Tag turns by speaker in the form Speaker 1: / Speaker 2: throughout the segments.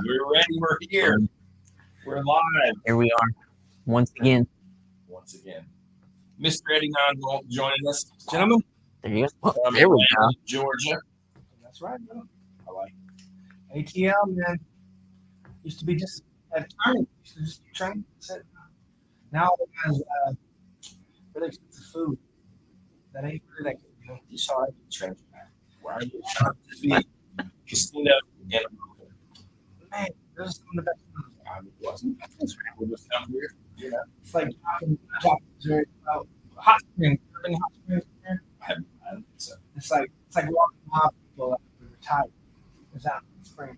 Speaker 1: We're ready. We're here. We're live.
Speaker 2: Here we are, once again.
Speaker 1: Mr. Eddie Nonvolt joining us. Gentlemen.
Speaker 2: There you go.
Speaker 1: From
Speaker 2: There we
Speaker 1: Atlanta,
Speaker 2: go.
Speaker 1: Georgia.
Speaker 3: That's right, bro.
Speaker 1: I like
Speaker 3: ATL, man. Used to be just a turning. Used to just be training. Now it has really expensive food. That ain't really that good. You know, you saw it.
Speaker 1: it. Why are you trying to be casino and
Speaker 3: Man, those are some of the best food.
Speaker 1: it wasn't. That's right. We're just down here. Yeah.
Speaker 3: It's like dropping dessert. Hot springs. Ever been to hot springs? Man?
Speaker 1: I don't think so.
Speaker 3: It's like walking out people that were retired. It's out in the spring.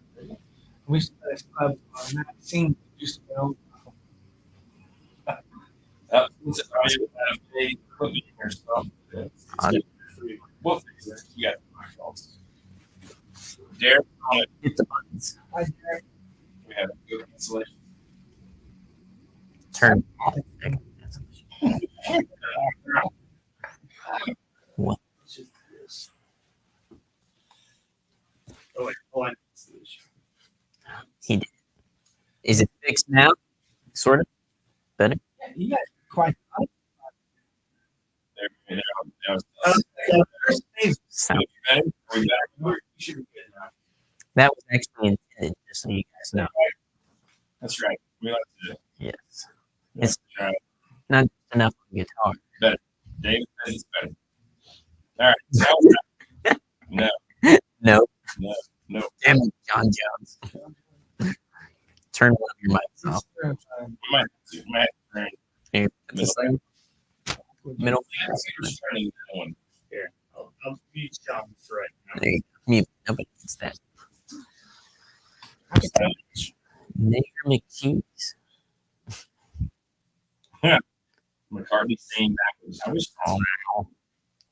Speaker 3: We used to play this club on that scene. Used to go.
Speaker 1: It's a equipment or something. We'll fix it. You got the microphones. Derek,
Speaker 2: Hit the buttons.
Speaker 3: Hi, Derek.
Speaker 1: we have a good installation.
Speaker 2: Turn. What?
Speaker 3: It's just this.
Speaker 1: Oh, wait. Hold on.
Speaker 2: He did. Is it fixed now? Sort of. Better.
Speaker 3: Yeah, you guys are quite.
Speaker 1: There, that was
Speaker 3: First thing,
Speaker 2: Sound.
Speaker 1: Are we back? We should be good now.
Speaker 2: That was actually intended, just so you guys know.
Speaker 1: That's right. We like to
Speaker 2: Yes.
Speaker 1: It's right.
Speaker 2: Not just enough on guitar.
Speaker 1: David says it's better. All right. So, no,
Speaker 2: No.
Speaker 1: no.
Speaker 2: Damn it, John Jones. Turn one of your mics off.
Speaker 1: We might have to turn.
Speaker 2: Here, put this thing. Middle.
Speaker 1: We're turning that one. Here. I'll mute John for right now.
Speaker 2: There you go. Mute. Nobody needs that. Nigger McCheese.
Speaker 1: McCartney saying backwards. I was wrong.
Speaker 2: Wow.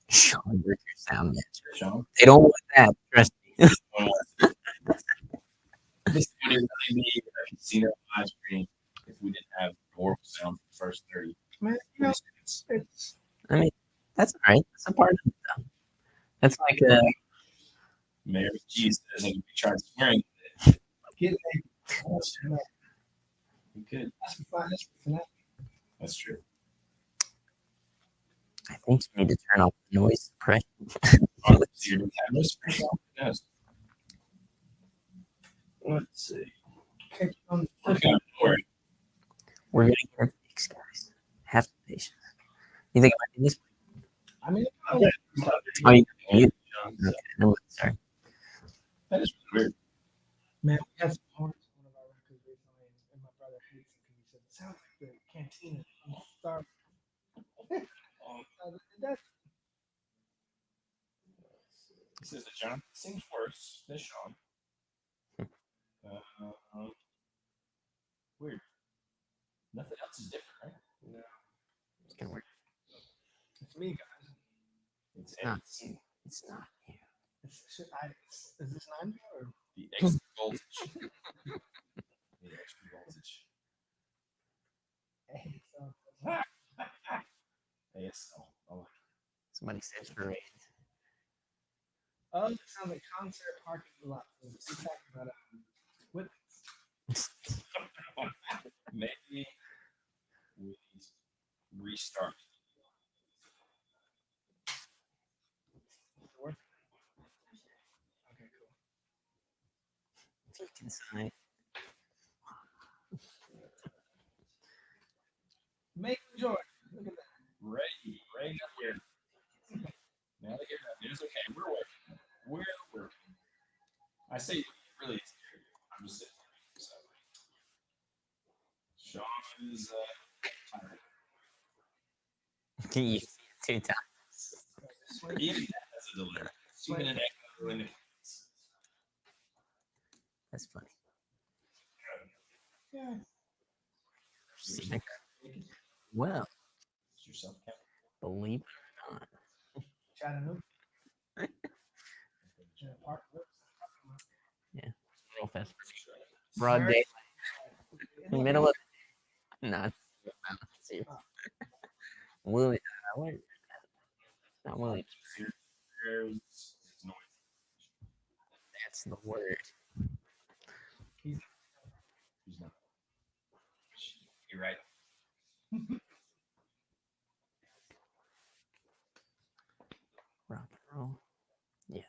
Speaker 2: Sean, you're your sound man.
Speaker 1: Sean.
Speaker 2: They don't want that. Trust me.
Speaker 1: This would really be a casino live stream if we didn't have horrible sound for the first 30
Speaker 3: man, you know,
Speaker 1: seconds.
Speaker 3: it's
Speaker 2: I mean, that's all right. That's a part of it, though. That's like a.
Speaker 1: Mary Cheese doesn't be trying swearing.
Speaker 3: get it.
Speaker 1: You could.
Speaker 3: That's fine. That's fine.
Speaker 1: That's true.
Speaker 2: I think you need to turn off the noise suppression.
Speaker 1: Oh, so you're doing that noise for yourself? Yes. Let's see.
Speaker 3: Okay,
Speaker 1: Okay, don't worry.
Speaker 2: We're gonna get it fixed, guys. Have some patience. You think it might be this?
Speaker 3: I mean,
Speaker 2: Oh, you can mute. Okay, no, sorry.
Speaker 1: That is weird.
Speaker 3: man, we had some horns on one of our records recently, and my brother hates it because he said it sounds like the cantina in Star. That's
Speaker 1: He says that John seems worse than Sean. Weird. Nothing else is different, right?
Speaker 3: no,
Speaker 2: It's gonna work.
Speaker 3: it's me, guys.
Speaker 1: It's
Speaker 2: Not
Speaker 1: Ed's.
Speaker 2: you. It's not you.
Speaker 3: Is this 9 or?
Speaker 1: The extra voltage. The extra voltage.
Speaker 3: Hey, so,
Speaker 1: ASL. Oh,
Speaker 2: Somebody said charade.
Speaker 3: oh, it sounds like concert parking lot. We're talking about with
Speaker 1: maybe we restart.
Speaker 3: the work. Okay, cool.
Speaker 2: If you can sign.
Speaker 3: Make enjoy. Look at that.
Speaker 1: Ray up here. Now that you're done, it's okay. We're working. We're working. I say really, it's here. I'm just sitting here. So. Sean is tired.
Speaker 2: Can you see it 2 times?
Speaker 1: Even that has a delay. Even an echo in the
Speaker 2: That's funny.
Speaker 3: Yeah.
Speaker 2: Sick. Well,
Speaker 1: Is yourself count?
Speaker 2: believe it or not.
Speaker 3: Chattanooga. Park.
Speaker 2: Real fast. Broad day. In the middle of not William. What? Not William.
Speaker 1: There's noise.
Speaker 2: That's the word.
Speaker 3: He's
Speaker 2: Bro. Yeah.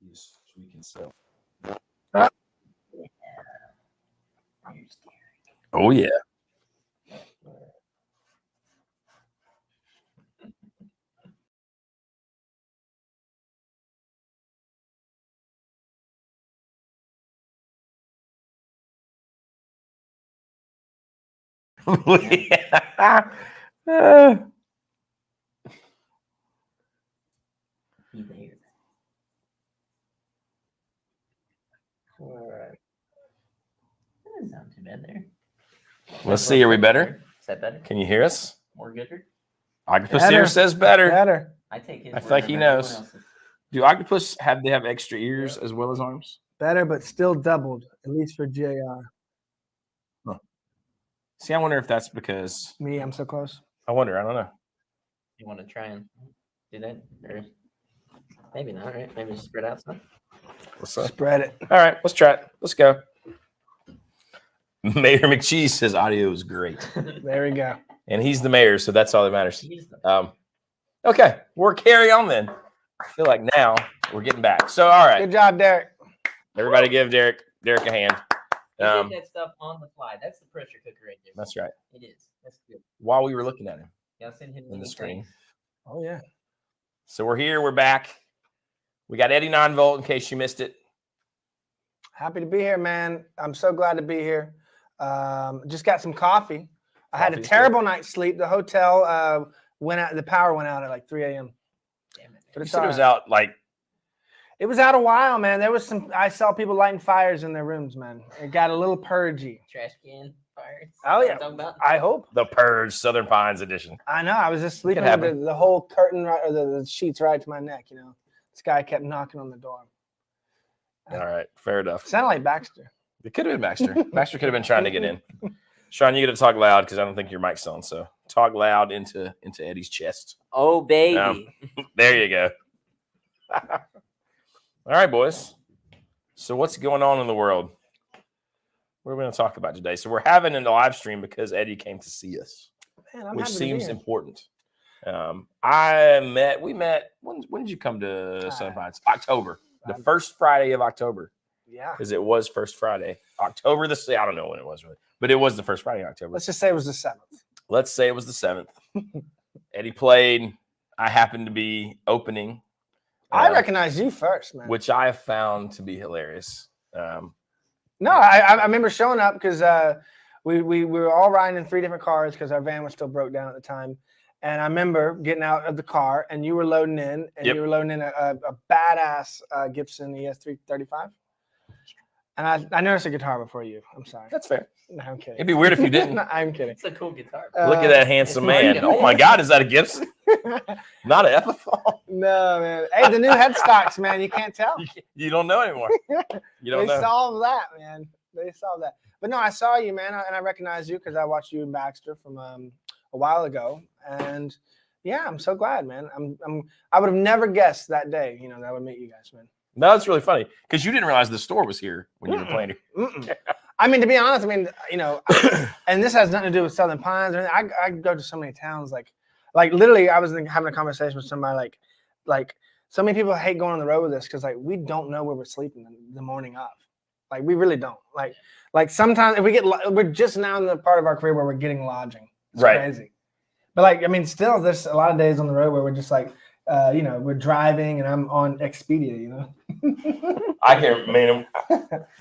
Speaker 1: Yes, we can sell. Oh yeah.
Speaker 2: He there. All right. That doesn't sound too bad there.
Speaker 1: Let's see. Are we better?
Speaker 2: Is that better?
Speaker 1: Can you hear us?
Speaker 2: More gooder?
Speaker 1: Octopus
Speaker 3: Better.
Speaker 1: here says better.
Speaker 3: Better.
Speaker 2: I take his
Speaker 1: I feel
Speaker 2: word
Speaker 1: like he
Speaker 2: over everyone
Speaker 1: knows.
Speaker 2: else's.
Speaker 1: Do octopus they have extra ears as well as arms?
Speaker 3: Better, but still doubled, at least for JR.
Speaker 1: See, I wonder if that's because
Speaker 3: Me, I'm so close.
Speaker 1: I wonder. I don't know.
Speaker 2: You want to try and do that? Or maybe not, right? Maybe just spread out some.
Speaker 1: What's up?
Speaker 3: Spread it.
Speaker 1: All right, let's try it. Let's go. Mayor McCheese says audio is great,
Speaker 3: There we go.
Speaker 1: and he's the mayor, so that's all that matters.
Speaker 2: He's the
Speaker 1: Okay, we're carry on then. I feel like now we're getting back. So, all right,
Speaker 3: Good job, Derek.
Speaker 1: everybody, give Derek a hand.
Speaker 2: He did that stuff on the fly. That's the pressure cooker right there.
Speaker 1: That's right.
Speaker 2: It is. That's good.
Speaker 1: While we were looking at him
Speaker 2: Y'all send him
Speaker 1: in the
Speaker 2: many
Speaker 1: screen.
Speaker 2: thanks.
Speaker 3: Oh, yeah.
Speaker 1: So we're here. We're back. We got Eddie 9-volt in case you missed it.
Speaker 3: Happy to be here, man. I'm so glad to be here. Just got some coffee. I had a
Speaker 1: Coffee's
Speaker 3: terrible night's sleep. The hotel went out. The power went out at like 3 a.m.
Speaker 2: Damn it.
Speaker 3: But
Speaker 1: You
Speaker 3: it's
Speaker 1: said it
Speaker 3: all
Speaker 1: was
Speaker 3: right.
Speaker 1: out like
Speaker 3: It was out a while, man. There was some. I saw people lighting fires in their rooms, man. It got a little purgy.
Speaker 2: Trash can fires.
Speaker 3: Oh, yeah.
Speaker 2: Talking about?
Speaker 3: I hope.
Speaker 1: the Purge Southern Pines edition.
Speaker 3: I know. I was just sleeping
Speaker 1: It
Speaker 3: with the whole curtain right, or the sheets right to my neck. You know, this guy kept knocking on the door.
Speaker 1: All right, fair enough.
Speaker 3: Sounded like Baxter.
Speaker 1: It could have been Baxter. Baxter could have been trying to get in. Sean, you got to talk loud because I don't think your mic's on. So talk loud into Eddie's chest.
Speaker 2: Oh, baby.
Speaker 1: There you go. All right, boys. So what's going on in the world? What are we going to talk about today? So we're having a live stream because Eddie came to see us,
Speaker 3: Man, I'm
Speaker 1: which
Speaker 3: happy to be
Speaker 1: seems
Speaker 3: here.
Speaker 1: important. We met. When did you come to Southern Pines? October, the first Friday of October,
Speaker 3: Yeah.
Speaker 1: because it was first Friday, October the 6th. I don't know when it was really, but it was the first Friday in October.
Speaker 3: Let's just say it was the 7th.
Speaker 1: Let's say it was the 7th. Eddie played. I happened to be opening.
Speaker 3: I recognize you first, man.
Speaker 1: Which I have found to be hilarious.
Speaker 3: No, I remember showing up because we were all riding in 3 different cars because our van was still broke down at the time. And I remember getting out of the car and you were loading in, and
Speaker 1: Yep.
Speaker 3: you were loading in a badass Gibson ES335. And I noticed a guitar before you. I'm sorry.
Speaker 1: That's fair.
Speaker 3: No, I'm kidding.
Speaker 1: It'd be weird if you didn't.
Speaker 3: No, I'm kidding.
Speaker 2: It's a cool guitar.
Speaker 1: Look at that handsome man.
Speaker 2: Marty.
Speaker 1: Oh my God, is that a Gibson? Not an Epiphone.
Speaker 3: No, man. Hey, the new headstocks, man. You can't tell.
Speaker 1: You don't know anymore. You don't
Speaker 3: They
Speaker 1: know.
Speaker 3: solved that, man. They solved that. But no, I saw you, man, and I recognize you because I watched you and Baxter from a while ago. And yeah, I'm so glad, man. I would have never guessed that day, that I would meet you guys, man.
Speaker 1: No, that's really funny because you didn't realize the store was here when you were playing it.
Speaker 3: Mm-mm. I mean, to be honest, and this has nothing to do with Southern Pines or anything. I go to so many towns, like literally, I was having a conversation with somebody, like so many people hate going on the road with us because we don't know where we're sleeping the morning of, we really don't. Like sometimes if we're just now in the part of our career where we're getting lodging, it's
Speaker 1: Right.
Speaker 3: crazy. But still, there's a lot of days on the road where we're just we're driving and I'm on Expedia,
Speaker 1: I can't, man.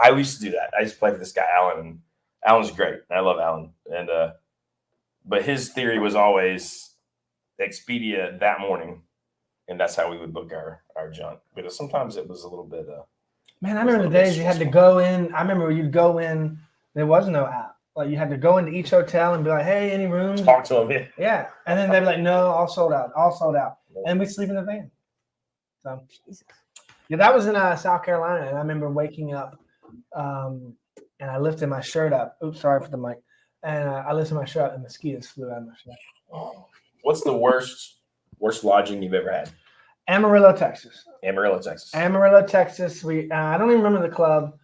Speaker 1: I used to do that. I used to play for this guy, Alan, and Alan's great. I love Alan. And, but his theory was always Expedia that morning. And that's how we would book our junk. But sometimes it was a little bit,
Speaker 3: Man, I remember the days you had to go in. I remember you'd go in. There was no app. You had to go into each hotel and be like, "Hey, any rooms?"
Speaker 1: talk to him. Yeah.
Speaker 3: Yeah, and then they'd be like, "No, all sold out, all sold out," and we'd sleep in the van. So, yeah, that was in South Carolina, and I remember waking up, and I lifted my shirt up. Oops, sorry for the mic. And I lifted my shirt up, and mosquitoes flew out of my shirt.
Speaker 1: What's the worst lodging you've ever had?
Speaker 3: Amarillo, Texas.
Speaker 1: Amarillo, Texas.
Speaker 3: Amarillo, Texas. We I don't even remember the club.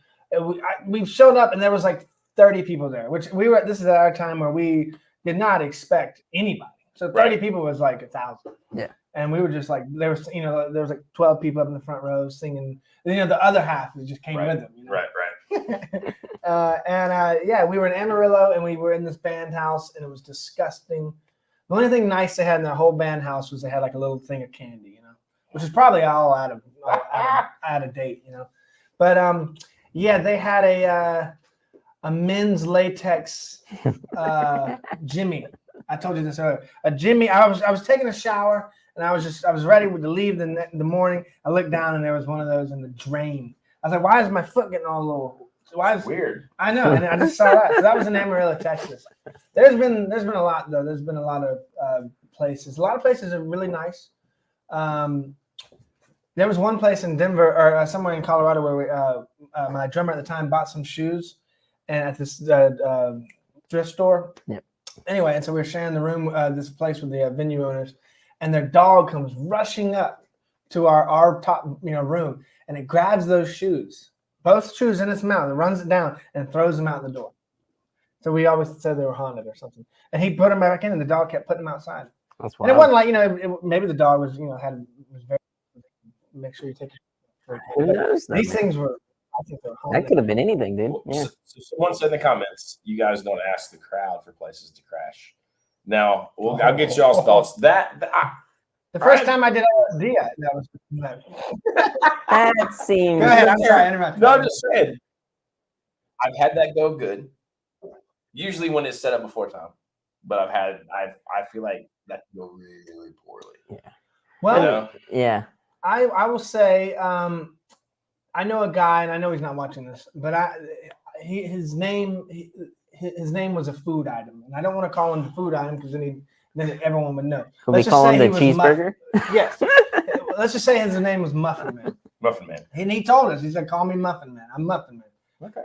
Speaker 3: We showed up and there was 30 people there, which this is at our time where we did not expect anybody. So 30 people was like 1,000.
Speaker 2: Yeah.
Speaker 3: And we were just like, there was like 12 people up in the front row singing. And, the other half just came with them.
Speaker 1: Right.
Speaker 3: We were in Amarillo, and we were in this band house, and it was disgusting. The only thing nice they had in their whole band house was they had like a little thing of candy, which is probably all out of date, But they had a men's latex Jimmy. I told you this earlier. A Jimmy. I was taking a shower, and I was ready to leave the morning. I looked down, and there was one of those in the drain. I was like, why is my foot getting all little? Why is
Speaker 1: weird?
Speaker 3: I know, and I just saw that. So that was in Amarillo, Texas. There's been a lot though. There's been a lot of places. A lot of places are really nice. There was one place in Denver or somewhere in Colorado where my drummer at the time bought some shoes, and at this thrift store.
Speaker 2: Yep.
Speaker 3: Anyway, and so we were sharing the room, this place with the venue owners, and their dog comes rushing up to our top room, and it grabs those shoes. Both shoes in its mouth, and runs it down and throws them out the door. So we always said they were haunted or something. And he put them back in, and the dog kept putting them outside.
Speaker 2: That's
Speaker 3: And
Speaker 2: wild.
Speaker 3: it wasn't like maybe the dog was was very make sure you take it.
Speaker 2: Who knows?
Speaker 3: These things were. I think they were haunted.
Speaker 2: That could have been anything, dude. Yeah.
Speaker 1: So someone said in the comments, you guys don't ask the crowd for places to crash. Now, I'll get y'all's thoughts.
Speaker 3: The first time I did LSD, that was.
Speaker 2: That seems.
Speaker 3: Go ahead. I'm sorry.
Speaker 1: No, I'm just saying. I've had that go good. Usually when it's set up before time, but I feel like that can go really poorly.
Speaker 2: Yeah.
Speaker 3: Well,
Speaker 2: yeah.
Speaker 3: I will say, I know a guy, and I know he's not watching this, but his name was a food item, and I don't want to call him the food item because then everyone would know.
Speaker 2: Could we call him the cheeseburger?
Speaker 3: Yes. Let's just say his name was Muffin Man.
Speaker 1: Muffin Man.
Speaker 3: And he told us, he said, "Call me Muffin Man. I'm Muffin Man."
Speaker 1: Okay.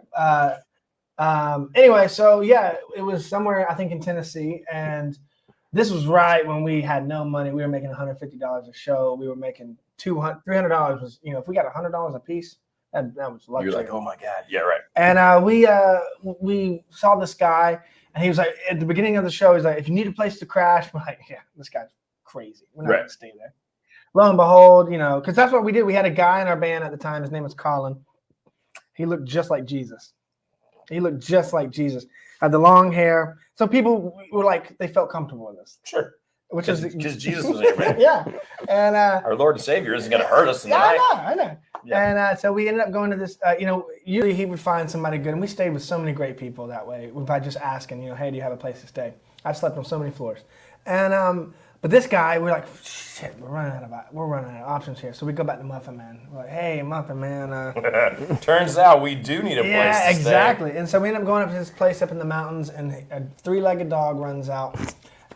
Speaker 3: Anyway, so yeah, it was somewhere I think in Tennessee, and this was right when we had no money. We were making $150 a show. We were making $300 was if we got $100 a piece, that was luxury.
Speaker 1: You're like, oh my god, yeah, right.
Speaker 3: And we saw this guy, and he was like, at the beginning of the show, he's like, if you need a place to crash, we're like, yeah, this guy's crazy. We're not gonna stay there. Lo and behold, because that's what we did. We had a guy in our band at the time. His name was Colin. He looked just like Jesus. Had the long hair. So people were like, they felt comfortable with us.
Speaker 1: Sure.
Speaker 3: Which is
Speaker 1: because Jesus was there, man.
Speaker 3: Yeah. And
Speaker 1: our Lord and Savior isn't going to hurt us in the night.
Speaker 3: I know. Yeah. And so we ended up going to this, usually he would find somebody good. And we stayed with so many great people that way by just asking, hey, do you have a place to stay? I've slept on so many floors. And, but this guy, we're like, shit, we're running out of options here. So we go back to Muffin Man. We're like, hey, Muffin Man.
Speaker 1: Turns out we do need a place to stay.
Speaker 3: Exactly. And so we end up going up to his place up in the mountains, and a three-legged dog runs out.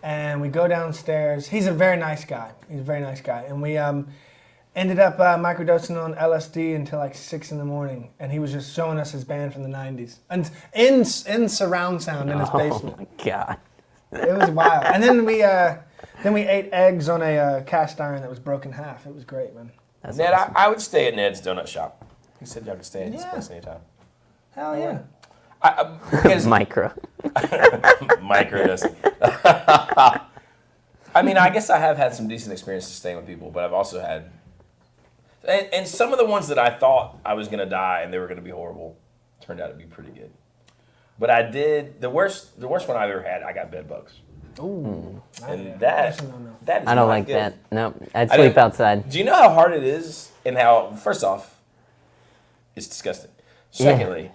Speaker 3: And we go downstairs. He's a very nice guy. And we ended up microdosing on LSD until like 6 a.m. And he was just showing us his band from the 90s. And in surround sound in his basement.
Speaker 2: Oh, my God.
Speaker 3: It was wild. And then we ate eggs on a cast iron that was broken in half. It was great, man.
Speaker 1: That's Ned, awesome. I would stay at Ned's Donut Shop. He said y'all could stay at his place anytime.
Speaker 3: Hell yeah.
Speaker 2: Micro.
Speaker 1: Microdosing. I mean, I guess I have had some decent experiences staying with people, but I've also had, and some of the ones that I thought I was going to die and they were going to be horrible turned out to be pretty good. But I did the worst one I've ever had. I got bed bugs.
Speaker 3: Ooh,
Speaker 1: and that is
Speaker 2: I don't like good. That. No, I'd sleep outside.
Speaker 1: Do you know how hard it is, and how? First off, it's disgusting. Secondly,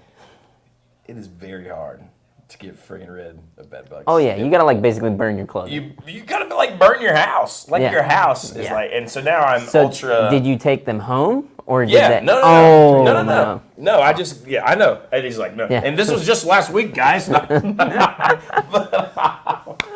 Speaker 1: it is very hard to get friggin' rid of bed bugs.
Speaker 2: Oh yeah, you gotta like basically burn your clothes.
Speaker 1: You gotta like burn your house. Like your house is like, and so now I'm ultra.
Speaker 2: Did you take them home or did that?
Speaker 1: No. I just I know. And he's like no. Yeah. And this was just last week, guys.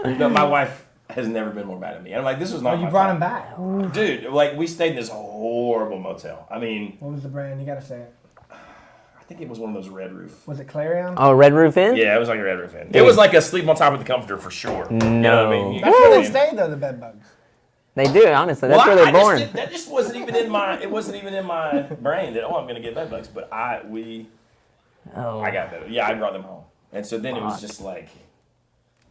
Speaker 1: No, my wife has never been more mad at me. I'm like, this was not.
Speaker 3: You brought him back,
Speaker 1: dude. Like we stayed in this horrible motel. I mean,
Speaker 3: what was the brand? You gotta say it.
Speaker 1: I think it was one of those Red Roof.
Speaker 3: Was it Clarion?
Speaker 2: Oh, Red Roof Inn?
Speaker 1: Yeah, it was like a Red Roof Inn. It was like a sleep on top of the comforter for sure.
Speaker 2: No.
Speaker 1: You know what I mean?
Speaker 3: That's where they stay though, the bed bugs.
Speaker 2: They do, honestly. That's where they're born.
Speaker 1: That just wasn't even in my. It wasn't even in my brain that I'm gonna get bed bugs. But I got bed. Yeah, I brought them home, and so then it was just like,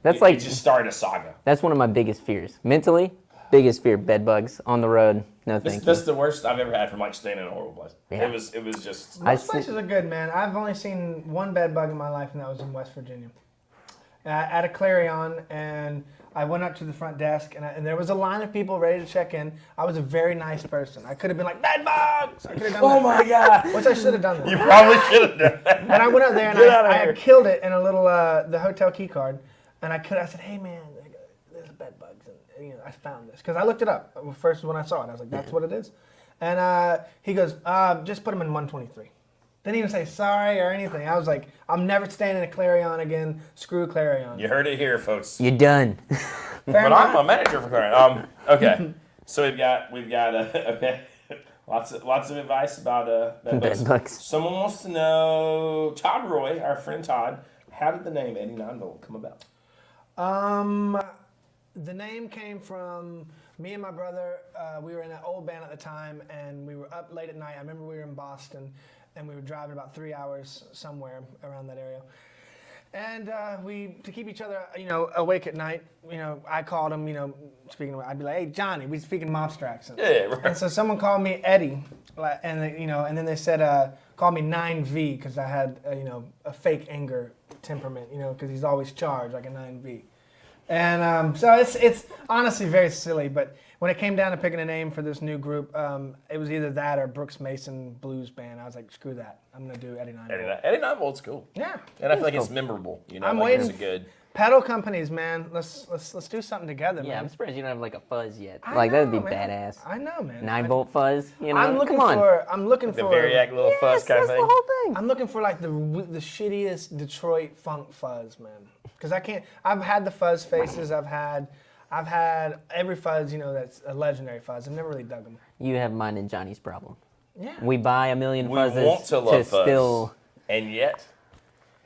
Speaker 2: That's
Speaker 1: it just started a saga.
Speaker 2: That's one of my biggest fears. Mentally, biggest fear, bed bugs on the road. No, thank you.
Speaker 1: That's the worst I've ever had from like staying in a horrible place.
Speaker 2: Yeah.
Speaker 1: It was just.
Speaker 3: Most places are good, man. I've only seen one bed bug in my life, and that was in West Virginia. At a Clarion, and I went up to the front desk, and there was a line of people ready to check in. I was a very nice person. I could have been like, bed bugs! I could have done that.
Speaker 1: Oh my God.
Speaker 3: Which I should have done that.
Speaker 1: You probably should have done that.
Speaker 3: And I went up there, and I killed it in a little, the hotel key card. And I said, hey man, there's bed bugs. And I found this. Because I looked it up first when I saw it. I was like, that's what it is. And he goes, just put them in 123. Didn't even say sorry or anything. I was like, I'm never staying in a Clarion again. Screw Clarion.
Speaker 1: You heard it here, folks.
Speaker 2: You're done.
Speaker 1: But I'm a manager for Clarion. Okay, so we've got okay, lots of advice about bed bugs. Someone wants to know, Todd Roy, our friend Todd, how did the name 89 Volt come about?
Speaker 3: The name came from me and my brother. We were in an old band at the time, and we were up late at night. I remember we were in Boston, and we were driving about 3 hours somewhere around that area. And to keep each other, awake at night, I called him, I'd be like, hey, Johnny, we speaking mobster accents.
Speaker 1: Yeah, right.
Speaker 3: And so someone called me Eddie, and and then they said, call me 9V, because I had, a fake anger temperament, because he's always charged like a 9V. And so it's honestly very silly, but when it came down to picking a name for this new group, it was either that or Brooks Mason Blues Band. I was like, screw that. I'm going to do 89 Volt.
Speaker 1: 89 Volt's cool.
Speaker 3: Yeah.
Speaker 1: And I feel like it's memorable.
Speaker 3: I'm
Speaker 1: like
Speaker 3: waiting.
Speaker 1: It's good.
Speaker 3: Pedal companies, man. Let's do something together, man.
Speaker 2: Yeah, I'm surprised you don't have like a fuzz yet.
Speaker 3: I
Speaker 2: That'd be
Speaker 3: know, man.
Speaker 2: badass.
Speaker 3: I know, man.
Speaker 2: 9-volt fuzz.
Speaker 3: I'm looking
Speaker 2: come on.
Speaker 1: The Variac little fuzz kind of
Speaker 2: that's
Speaker 1: thing.
Speaker 2: the whole thing.
Speaker 3: I'm looking for like the shittiest Detroit funk fuzz, man. Because I can't. I've had the fuzz faces. I've had every fuzz, that's a legendary fuzz. I've never really dug them.
Speaker 2: You have mine and Johnny's problem.
Speaker 3: Yeah.
Speaker 2: We buy a million
Speaker 1: We
Speaker 2: fuzzes
Speaker 1: want to love fuzz.
Speaker 2: still.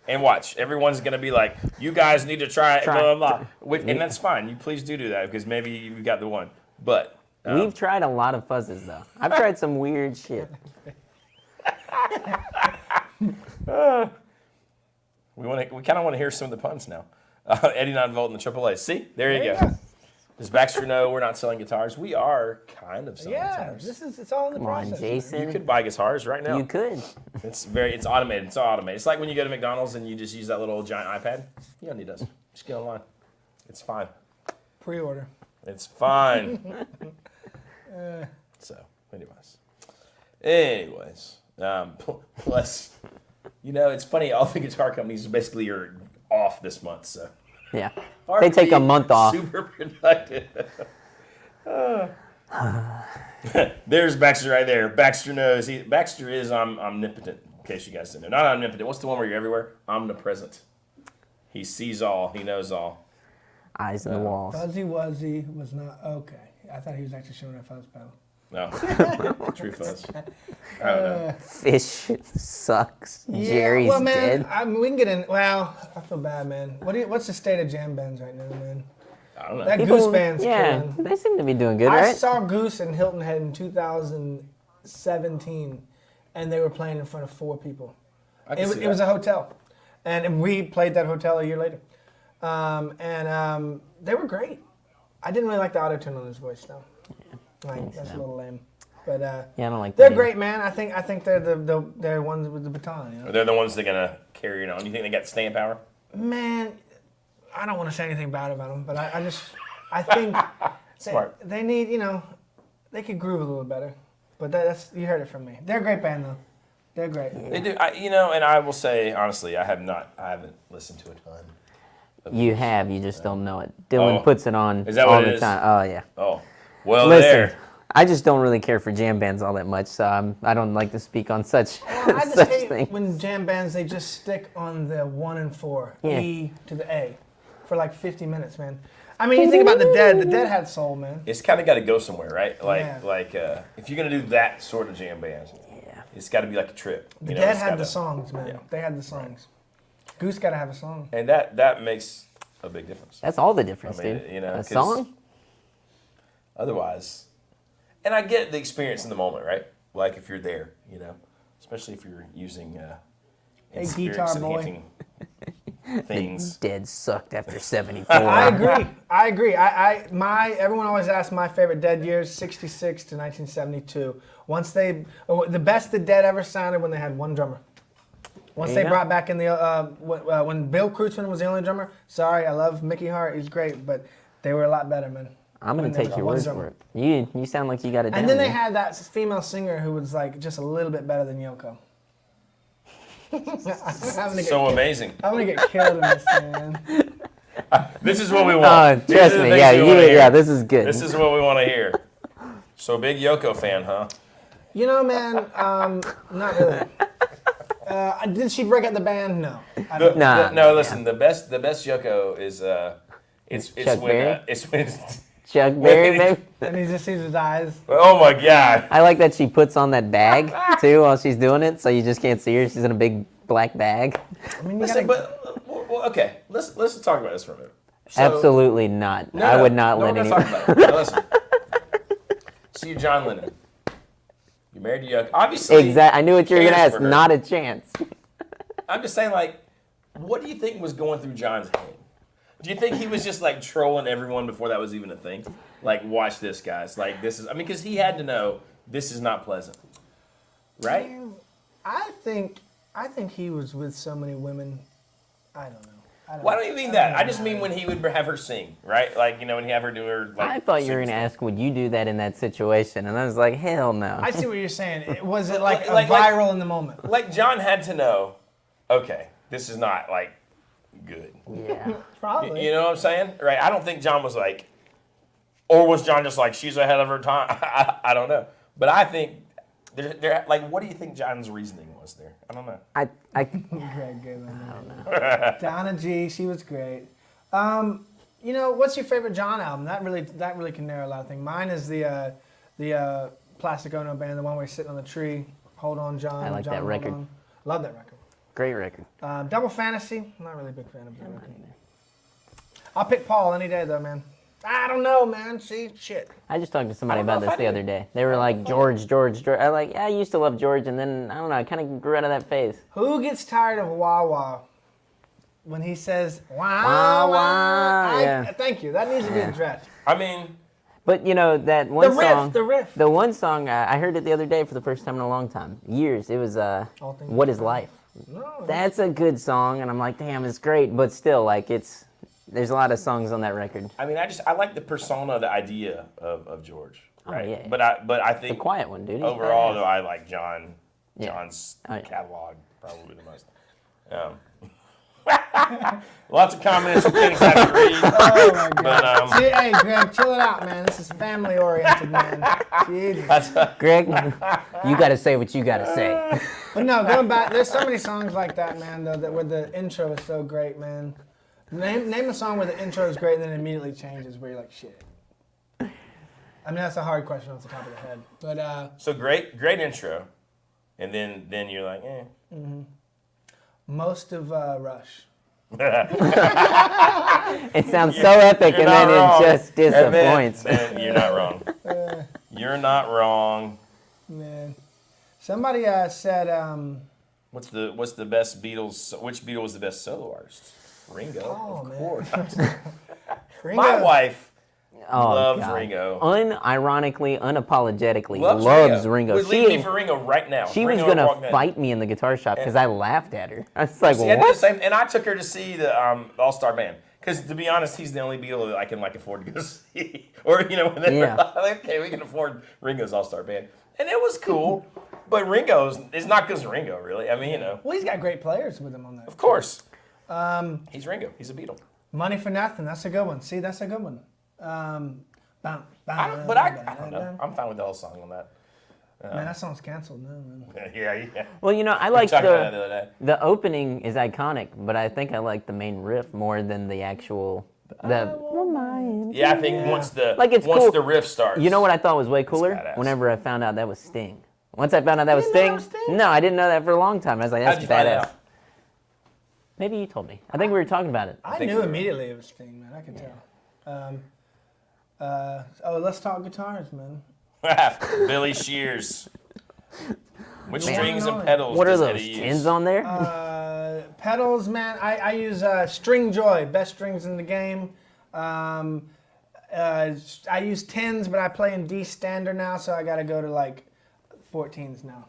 Speaker 1: And watch, everyone's gonna be like, "You guys need to try it." Blah blah blah. And that's fine. You please do that because maybe you've got the one. But
Speaker 2: We've tried a lot of fuzzes though. I've tried some weird shit.
Speaker 1: we kind of want to hear some of the puns now. 89 Volt and the AAA. See, there you go. Does Baxter know we're not selling guitars? We are kind of selling guitars.
Speaker 3: It's all in the
Speaker 2: Come on,
Speaker 3: process.
Speaker 2: Jason.
Speaker 1: You could buy guitars right now.
Speaker 2: You could.
Speaker 1: It's automated. It's all automated. It's like when you go to McDonald's and you just use that little giant iPad. You don't need those. Just get online. It's fine.
Speaker 3: Pre-order.
Speaker 1: It's fine. So, anyways, plus, it's funny. All the guitar companies basically are off this month, so.
Speaker 2: Yeah. They take a month off.
Speaker 1: Super productive. There's Baxter right there. Baxter knows. Baxter is omnipotent, in case you guys didn't know. Not omnipotent. What's the one where you're everywhere? Omnipresent. He sees all. He knows all.
Speaker 2: Eyes in the walls.
Speaker 3: Fuzzy Wuzzy was not okay. I thought he was actually showing a fuzz pedal.
Speaker 1: No. True fuzz. I don't know.
Speaker 2: Fish sucks. Jerry's
Speaker 3: well, man,
Speaker 2: dead.
Speaker 3: We can get in. Well, I feel bad, man. What's the state of jam bands right now, man?
Speaker 1: I don't know.
Speaker 3: That Goose band's killing.
Speaker 2: They seem to be doing good,
Speaker 3: I
Speaker 2: right?
Speaker 3: saw Goose in Hilton Head in 2017, and they were playing in front of 4 people. It was a hotel, and we played that hotel a year later, and they were great. I didn't really like the auto-tune on his voice, though. That's a little lame. But
Speaker 2: I don't like
Speaker 3: they're
Speaker 2: that
Speaker 3: great, man. I think they're they're ones with the baton.
Speaker 1: They're the ones that are gonna carry it on. You think they got staying power?
Speaker 3: Man, I don't want to say anything bad about them, but I think
Speaker 1: Smart.
Speaker 3: They need, they could groove a little better. But that's you heard it from me. They're a great band, though. They're great.
Speaker 1: They do. And I will say honestly, I haven't listened to a ton.
Speaker 2: You have, you just don't know it. Dylan puts it on
Speaker 1: Is that
Speaker 2: all
Speaker 1: what it
Speaker 2: the
Speaker 1: is?
Speaker 2: time. Oh, yeah.
Speaker 1: Oh, well,
Speaker 2: Listen,
Speaker 1: there.
Speaker 2: I just don't really care for jam bands all that much, so I don't like to speak on such
Speaker 3: I just
Speaker 2: such
Speaker 3: hate
Speaker 2: things.
Speaker 3: when jam bands, they just stick on the 1 and 4,
Speaker 2: Yeah.
Speaker 3: E to the A, for like 50 minutes, man. I mean, you think about the Dead had soul, man.
Speaker 1: It's kind of got to go somewhere, right?
Speaker 3: Yeah.
Speaker 1: If you're gonna do that sort of jam band, it's got to be like a trip.
Speaker 3: The Dead had the songs, man.
Speaker 1: Yeah.
Speaker 3: They had the songs. Goose got to have a song.
Speaker 1: And that makes a big difference.
Speaker 2: That's all the difference,
Speaker 1: I mean,
Speaker 2: dude.
Speaker 1: a
Speaker 2: 'cause song?
Speaker 1: Otherwise, and I get the experience in the moment, right? Like if you're there, especially if you're using
Speaker 3: Hey, guitar boy.
Speaker 1: enhancing things.
Speaker 2: Dead sucked after 74.
Speaker 3: I agree. Everyone always asks my favorite Dead years, 66 to 1972. The best the Dead ever sounded when they had one drummer. Once they brought back in the when Bill Kreutzmann was the only drummer. Sorry, I love Mickey Hart. He's great, but they were a lot better, man.
Speaker 2: I'm gonna take your word for it. You sound like you got it down.
Speaker 3: And then they had that female singer who was like just a little bit better than Yoko.
Speaker 1: Amazing.
Speaker 3: I'm gonna get killed in this, man.
Speaker 1: This is what we want.
Speaker 2: Trust me. Yeah, this is good.
Speaker 1: This is what we want to hear. So big Yoko fan, huh?
Speaker 3: You know, man, not really. Did she break up the band? No.
Speaker 1: No. Listen, the best Yoko is it's
Speaker 2: Chuck
Speaker 1: when
Speaker 2: Berry?
Speaker 1: it's when
Speaker 2: Chuck Berry, baby.
Speaker 3: And he just sees his eyes.
Speaker 1: oh my god.
Speaker 2: I like that she puts on that bag too while she's doing it, so you just can't see her. She's in a big black bag.
Speaker 3: I mean,
Speaker 1: Listen, okay. Let's talk about this for a minute. So,
Speaker 2: Absolutely not. I would not let
Speaker 1: we're
Speaker 2: anyone.
Speaker 1: gonna talk about it. Now, listen. So you're John Lennon. You're married to Yoko. Obviously.
Speaker 2: Exactly. I knew what you were gonna
Speaker 1: cares
Speaker 2: ask.
Speaker 1: for her.
Speaker 2: Not a chance.
Speaker 1: I'm just saying, like, what do you think was going through John's head? Do you think he was just like trolling everyone before that was even a thing? Like, watch this, guys. Like, this is. I mean, because he had to know this is not pleasant, right?
Speaker 3: I think he was with so many women. I don't know.
Speaker 1: Why don't you mean that? I just mean when he would have her sing, right? Like, when he have her do her. Like,
Speaker 2: I thought you were gonna ask, would you do that in that situation? And I was like, hell no.
Speaker 3: I see what you're saying. Was it like viral in the moment?
Speaker 1: Like John had to know. Okay, this is not like good.
Speaker 2: Yeah.
Speaker 3: Probably.
Speaker 1: You know what I'm saying? Right? I don't think John was like, or was John just like, she's ahead of her time? I don't know. But I think, like, what do you think John's reasoning was there? I don't know.
Speaker 3: Greg gave it. I don't know. Donna G, she was great. What's your favorite John album? That really can narrow a lot of things. Mine is the Plastic Ono Band, the one where he's sitting on the tree. Hold on, John.
Speaker 2: I like
Speaker 3: John,
Speaker 2: that record.
Speaker 3: On. Love that record.
Speaker 2: Great record.
Speaker 3: Double Fantasy. I'm not really a big fan of that record. I'll pick Paul any day, though, man. I don't know, man. See, shit.
Speaker 2: I just talked to somebody about this the other day. They were like, George. I like, yeah, I used to love George, and then, I don't know, I kind of grew out of that phase.
Speaker 3: Who gets tired of Wah Wah when he says, Wah Wah?
Speaker 2: Yeah.
Speaker 3: Thank you. That needs to be addressed.
Speaker 1: I mean...
Speaker 2: But, that one song...
Speaker 3: The riff.
Speaker 2: The one song, I heard it the other day for the first time in a long time. Years. It was, What Is Life?
Speaker 3: No,
Speaker 2: That's a good song, and I'm like, damn, it's great, but still, like, there's a lot of songs on that record.
Speaker 1: I mean, I like the persona, the idea of George, right?
Speaker 2: Oh, yeah.
Speaker 1: But I think
Speaker 2: The quiet one, dude. He's
Speaker 1: overall,
Speaker 2: badass.
Speaker 1: though, I like John's
Speaker 2: Yeah.
Speaker 1: catalog probably the most. Lots of comments from things I have to read.
Speaker 3: Oh my God.
Speaker 1: But,
Speaker 3: See, hey, Greg, chill it out, man. This is family oriented, man. Jesus.
Speaker 2: Greg, you got to say what you got to say.
Speaker 3: But no, going back, there's so many songs like that, man. Though where the intro is so great, man. Name a song where the intro is great and then it immediately changes, where you're like, shit. I mean, that's a hard question off the top of the head. But
Speaker 1: so great intro, and then you're like, eh.
Speaker 3: Mm-hmm. Most of Rush.
Speaker 2: It sounds so epic, and then
Speaker 1: wrong.
Speaker 2: it just disappoints.
Speaker 1: Then you're not wrong. You're not wrong.
Speaker 3: Man, somebody said,
Speaker 1: What's the best Beatles? Which Beatle was the best solo artist? Ringo, of course.
Speaker 3: Ringo.
Speaker 1: My wife loves
Speaker 2: God.
Speaker 1: Ringo.
Speaker 2: Unironically, unapologetically,
Speaker 1: Loves
Speaker 2: loves Ringo.
Speaker 1: Would leave me for Ringo right now.
Speaker 2: She
Speaker 1: Ringo
Speaker 2: was
Speaker 1: walked
Speaker 2: gonna
Speaker 1: in.
Speaker 2: fight me in the guitar shop because I laughed at her. I was like,
Speaker 1: See, I did
Speaker 2: what?
Speaker 1: the same, and I took her to see the All-Star Band. Because to be honest, he's the only Beatle that I can afford to go see. Or when they're like, okay, we can afford Ringo's All-Star Band, and it was cool. But it's not because of Ringo, really. I mean,
Speaker 3: Well, he's got great players with him on that.
Speaker 1: Of course. He's Ringo. He's a Beatle.
Speaker 3: Money for Nothing. That's a good one. See, that's a good one.
Speaker 1: I don't know. I'm fine with the whole song on that.
Speaker 3: Man, that song's canceled now, man.
Speaker 1: Yeah.
Speaker 2: Well, I like
Speaker 1: talked about that the other day.
Speaker 2: the opening is iconic, but I think I like the main riff more than the actual
Speaker 1: Yeah, I think once the
Speaker 2: cool.
Speaker 1: the riff starts.
Speaker 2: You know what I thought was way cooler?
Speaker 1: badass.
Speaker 2: Whenever I found out that was Sting. Once I found out that was
Speaker 3: didn't know
Speaker 2: Sting,
Speaker 3: that was Sting?
Speaker 2: no, I didn't know that for a long time. I was like, that's
Speaker 1: How'd you find
Speaker 2: badass.
Speaker 1: out?
Speaker 2: Maybe you told me. I think we were talking about it.
Speaker 3: I
Speaker 1: think
Speaker 3: knew
Speaker 1: we were.
Speaker 3: immediately it was Sting, man. I could tell. Let's talk guitars, man.
Speaker 1: Billy Shears. Which
Speaker 3: Man.
Speaker 1: strings and pedals
Speaker 2: What are
Speaker 1: does
Speaker 2: those
Speaker 1: Eddie use?
Speaker 2: tins on there?
Speaker 3: Pedals, man. I use String Joy, best strings in the game. I use 10s, but I play in D standard now, so I got to go to like 14s now.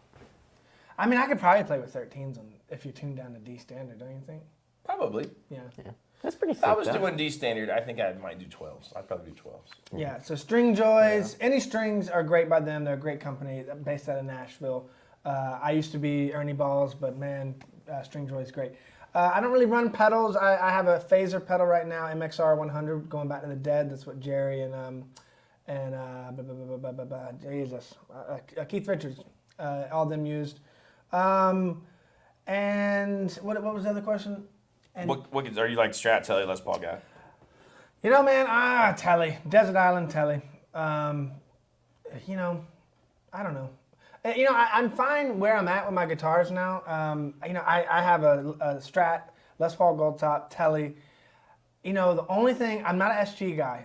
Speaker 3: I mean, I could probably play with 13s if you tune down to D standard, don't you think?
Speaker 1: Probably.
Speaker 3: Yeah.
Speaker 2: That's pretty sick.
Speaker 1: If I was
Speaker 2: though.
Speaker 1: doing D standard, I think I might do 12s. I'd probably do 12s.
Speaker 3: Yeah, so String Joys, any strings are great by them. They're a great company based out of Nashville. I used to be Ernie Balls, but man, String Joy is great. I don't really run pedals. I have a phaser pedal right now, MXR 100, going back to the Dead. That's what Jerry and Jesus, Keith Richards, all them used. And what was the other question? And
Speaker 1: What are you like Strat, Telly, Les Paul guy?
Speaker 3: you know, man, Telly, Desert Island Telly. You know, I don't know. You know, I'm fine where I'm at with my guitars now. You know, I have a Strat, Les Paul Gold Top, Telly. You know, the only thing, I'm not an SG guy.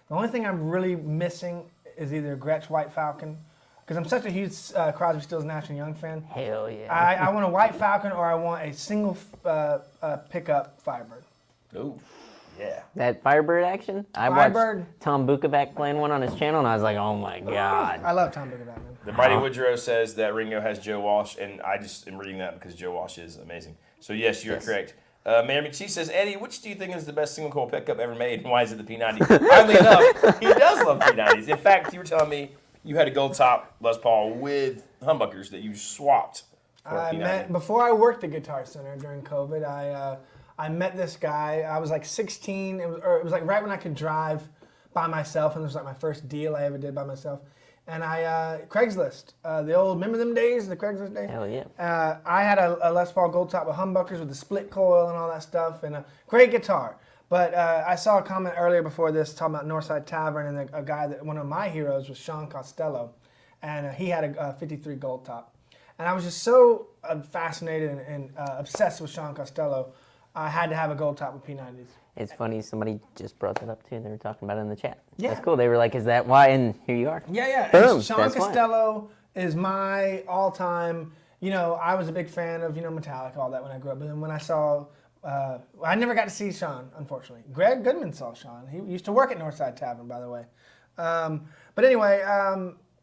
Speaker 3: The only thing I'm really missing is either Gretsch White Falcon, because I'm such a huge Crosby, Stills, Nash & Young fan.
Speaker 2: Hell yeah.
Speaker 3: I want a White Falcon or I want a single pickup Firebird.
Speaker 1: Ooh, yeah.
Speaker 2: That Firebird action? I
Speaker 3: Firebird.
Speaker 2: watched Tom Bukovac playing one on his channel, and I was like, oh my god.
Speaker 3: I love Tom Bukovac, man.
Speaker 1: The Mighty Woodrow says that Ringo has Joe Walsh, and I just am reading that because Joe Walsh is amazing. So yes, you're correct. Mayor McShee says, Eddie, which do you think is the best single coil pickup ever made, and why is it the P90? Oddly enough, he does love P90s. In fact, you were telling me you had a gold top Les Paul with humbuckers that you swapped for a P90.
Speaker 3: Before I worked at Guitar Center during COVID, I met this guy. I was like 16. It was like right when I could drive by myself, and it was like my first deal I ever did by myself. And Craigslist, remember them days, the Craigslist days?
Speaker 2: Hell yeah.
Speaker 3: I had a Les Paul Gold Top with humbuckers with the split coil and all that stuff, and a great guitar. But I saw a comment earlier before this talking about Northside Tavern, and a guy one of my heroes was Sean Costello, and he had a 53 Gold Top. And I was just so fascinated and obsessed with Sean Costello, I had to have a Gold Top with P90s.
Speaker 2: It's funny, somebody just brought that up too. They were talking about it in the chat.
Speaker 3: Yeah.
Speaker 2: That's cool. They were like, is that why? And here you are.
Speaker 3: Yeah.
Speaker 2: Boom.
Speaker 3: And Sean
Speaker 2: That's why.
Speaker 3: Costello is my all-time, you know, I was a big fan of, you know, Metallica, all that when I grew up. But then when I saw, I never got to see Sean, unfortunately. Greg Goodman saw Sean. He used to work at Northside Tavern, by the way. But anyway,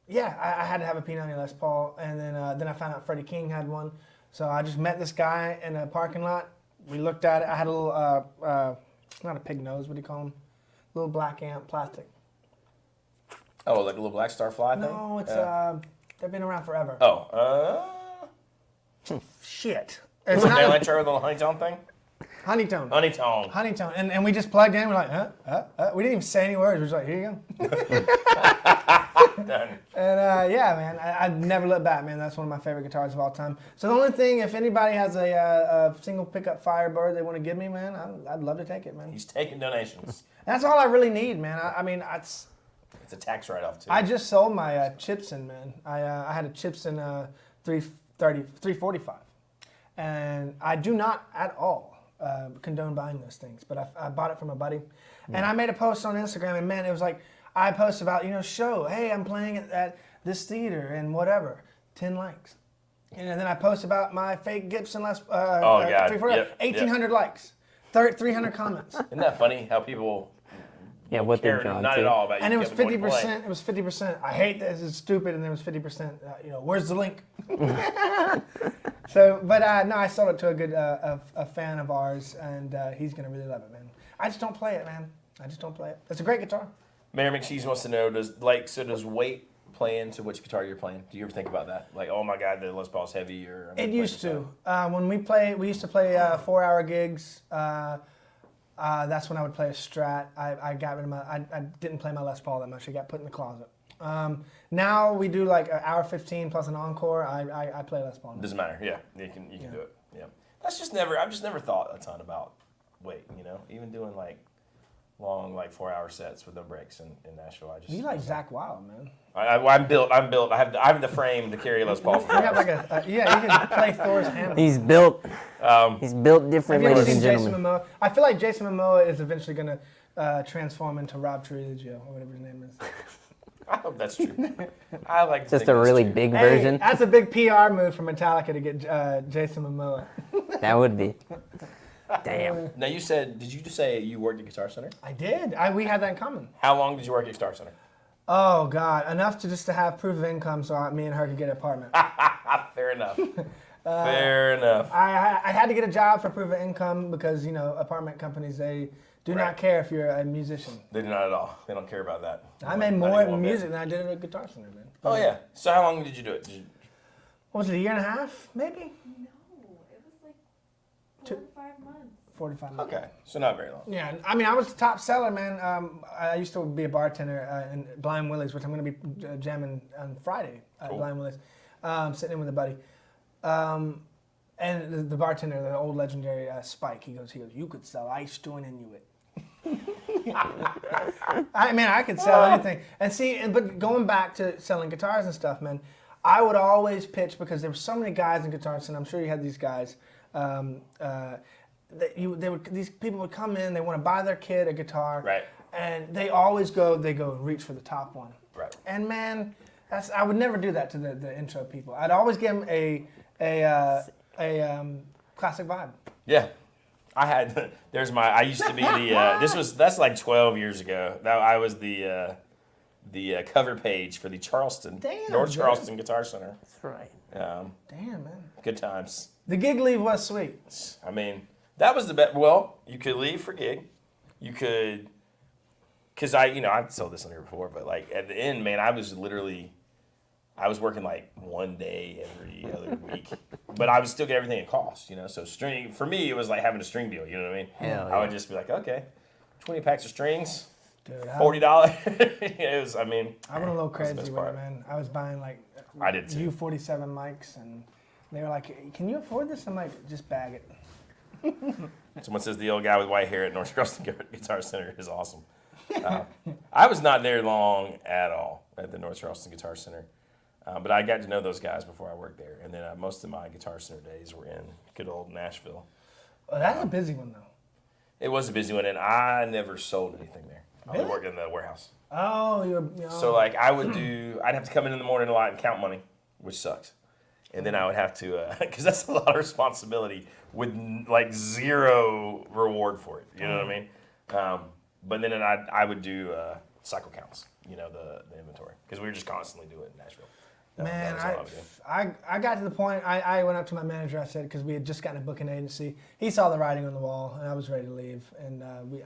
Speaker 3: yeah, I had to have a P90 Les Paul. And then I found out Freddie King had one. So I just met this guy in a parking lot. We looked at it. I had a little, not a pig nose, what do you call them? Little black amp, plastic.
Speaker 1: Oh, like a little Black Star Fly thing?
Speaker 3: No, it's they've been around forever.
Speaker 1: Oh,
Speaker 3: Shit.
Speaker 1: It's
Speaker 3: It's
Speaker 1: an
Speaker 3: not
Speaker 1: airline chart with a honeytone thing?
Speaker 3: Honeytone.
Speaker 1: Honeytone.
Speaker 3: And we just plugged in. We're like, we didn't even say any words. We're just like, here you go.
Speaker 1: Done.
Speaker 3: And yeah, man, I never look back, man. That's one of my favorite guitars of all time. So the only thing, if anybody has a single pickup Firebird they want to give me, man, I'd love to take it, man.
Speaker 1: He's taking donations.
Speaker 3: That's all I really need, man. I mean,
Speaker 1: It's a tax write-off, too.
Speaker 3: I just sold my Chipson, man. I had a Chipson 345. And I do not at all condone buying those things, but I bought it from a buddy. And I made a post on Instagram, and man, it was like, I posted about, you know, hey, I'm playing at this theater and whatever, 10 likes. And then I posted about my fake Gibson Les
Speaker 1: God.
Speaker 3: 345, 1,800 likes, 300 comments.
Speaker 1: Isn't that funny how people
Speaker 2: what they're
Speaker 1: care
Speaker 2: drawn
Speaker 1: not
Speaker 2: to.
Speaker 1: at all about you?
Speaker 3: And it was
Speaker 1: giving away
Speaker 3: 50%. It was 50%. I hate this. It's stupid. And there was 50%. You know, where's the link? So, but no, I sold it to a good a fan of ours, and he's gonna really love it, man. I just don't play it, man. I just don't play it. It's a great guitar.
Speaker 1: Mayor McShees wants to know, does weight play into which guitar you're playing? Do you ever think about that? Like, oh my God, the Les Paul's heavy, or
Speaker 3: It used to. When we used to play 4-hour gigs. That's when I would play a Strat. I got rid of I didn't play my Les Paul that much. It got put in the closet. Now we do like an hour 15 plus an encore. I play Les Paul.
Speaker 1: Doesn't matter. Yeah, you can do it. Yeah, I've just never thought a ton about weight. You know, even doing like long 4-hour sets with no breaks in Nashville.
Speaker 3: You like Zach Wild, man.
Speaker 1: I'm built. I have the frame to carry Les Paul.
Speaker 3: You have like you can play Thor's hammer.
Speaker 2: He's built. He's built different,
Speaker 3: Have you ever
Speaker 2: ladies
Speaker 3: seen
Speaker 2: and
Speaker 3: Jason
Speaker 2: gentlemen.
Speaker 3: Momoa? I feel like Jason Momoa is eventually going to transform into Rob Trujillo or whatever his name is.
Speaker 1: I hope that's true. I like to
Speaker 2: Just
Speaker 1: think
Speaker 2: a
Speaker 1: that's
Speaker 2: really
Speaker 1: true.
Speaker 2: big
Speaker 3: Hey,
Speaker 2: version.
Speaker 3: that's a big PR move for Metallica to get Jason Momoa.
Speaker 2: That would be. Damn.
Speaker 1: Now you said, did you just say you worked at Guitar Center?
Speaker 3: I did. We had that in common.
Speaker 1: How long did you work at Guitar Center?
Speaker 3: Oh God, enough to have proof of income so me and her could get an apartment.
Speaker 1: Fair enough. Fair enough.
Speaker 3: I had to get a job for proof of income because apartment companies, they do not care if you're a musician.
Speaker 1: They do not at all. They don't care about that.
Speaker 3: I made
Speaker 1: Not
Speaker 3: more
Speaker 1: even
Speaker 3: in
Speaker 1: one bit.
Speaker 3: music than I did at Guitar Center, man.
Speaker 1: Oh yeah. So how long did you do it?
Speaker 3: What was it, a year and a half, maybe?
Speaker 4: No, it was like 4 to 5 months.
Speaker 3: 45 minutes.
Speaker 1: Okay. So not very long.
Speaker 3: Yeah, I mean, I was the top seller, man. I used to be a bartender in Blind Willie's, which I'm going to be jamming on Friday at
Speaker 1: Cool.
Speaker 3: Blind Willie's, sitting in with a buddy. And the bartender, the old legendary Spike, he goes, you could sell ice to an Inuit. I could sell anything. And see, but going back to selling guitars and stuff, man, I would always pitch because there were so many guys in guitars, and I'm sure you had these guys. These people would come in, they want to buy their kid a guitar,
Speaker 1: Right.
Speaker 3: and they always reach for the top one.
Speaker 1: Right.
Speaker 3: And man, I would never do that to the intro people. I'd always give them a classic vibe.
Speaker 1: Yeah. I used to be that's like 12 years ago. Now I was the cover page for the North
Speaker 3: dude.
Speaker 1: Charleston Guitar Center.
Speaker 2: That's right.
Speaker 3: Damn, man.
Speaker 1: Good times.
Speaker 3: The gig leave was sweet.
Speaker 1: I mean, that was the best. Well, you could leave for gig. You could, because I've told this on here before, but like at the end, man, I was working like one day every other week, but I would still get everything at cost, So string, for me, it was like having a string deal, you know what I mean?
Speaker 2: Hell
Speaker 1: I would
Speaker 2: yeah.
Speaker 1: just be like, okay, 20 packs of strings,
Speaker 3: Dude,
Speaker 1: $40. It was,
Speaker 3: I went a little
Speaker 1: That's the
Speaker 3: crazy
Speaker 1: best
Speaker 3: with it,
Speaker 1: part.
Speaker 3: man. I was buying like
Speaker 1: I did too.
Speaker 3: U47 mics, and they were like, "Can you afford this?" I'm like, "Just bag it."
Speaker 1: Someone says the old guy with white hair at North Charleston Guitar Center is awesome. I was not there long at all at the North Charleston Guitar Center. But I got to know those guys before I worked there. And then most of my Guitar Center days were in good old Nashville.
Speaker 3: Oh, that's a busy one though.
Speaker 1: It was a busy one, and I never sold anything there. I
Speaker 3: Really?
Speaker 1: only worked in the warehouse.
Speaker 3: Oh,
Speaker 1: So, like, I'd have to come in the morning a lot and count money, which sucks. And then I would have to, because that's a lot of responsibility with, like, zero reward for it. You know what I mean? But then I would do cycle counts, the inventory, because we were just constantly doing it in Nashville.
Speaker 3: Man,
Speaker 1: That was all I would do.
Speaker 3: I got to the point. I went up to my manager. I said, because we had just gotten a booking agency. He saw the writing on the wall, and I was ready to leave. And we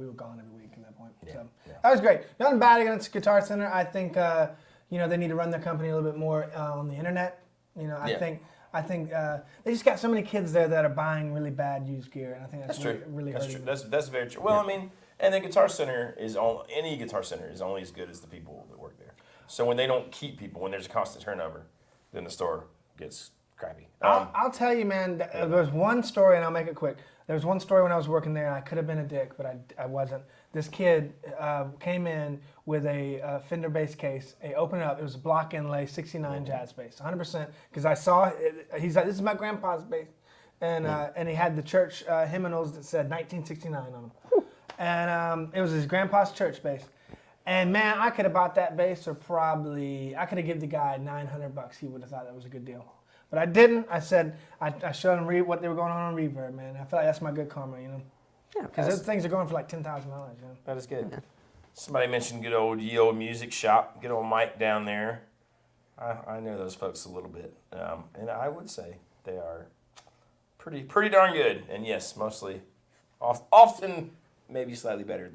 Speaker 3: were gone every week at that point.
Speaker 1: Yeah,
Speaker 3: So
Speaker 1: yeah.
Speaker 3: that was great. Nothing bad against Guitar Center. I think they need to run their company a little bit more on the internet. I think they just got so many kids there that are buying really bad used gear, and I think that's
Speaker 1: True.
Speaker 3: really
Speaker 1: That's
Speaker 3: hurting.
Speaker 1: true. That's very true. Well, I mean, and the Guitar Center any Guitar Center is only as good as the people that work there. So when they don't keep people, when there's a constant turnover, then the store gets crappy.
Speaker 3: I'll tell you, man. There was one story, and I'll make it quick. There was one story when I was working there, and I could have been a dick, but I wasn't. This kid came in with a Fender bass case. He opened it up. It was a block inlay, 69 jazz bass, 100%. Because I saw it. He's like, "This is my grandpa's bass," and he had the church hymnals that said 1969 on them. And it was his grandpa's church bass. And man, I could have bought that bass for I could have given the guy $900. He would have thought that was a good deal. But I didn't. I said, I showed him what they were going on Reverb, man. I feel like that's my good karma,
Speaker 2: Yeah,
Speaker 3: Because those things are going for like $10,000,
Speaker 1: That is good. Somebody mentioned good old Ye Old Music Shop, good old Mike down there. I know those folks a little bit, and I would say they are pretty darn good. And yes, mostly, often maybe slightly better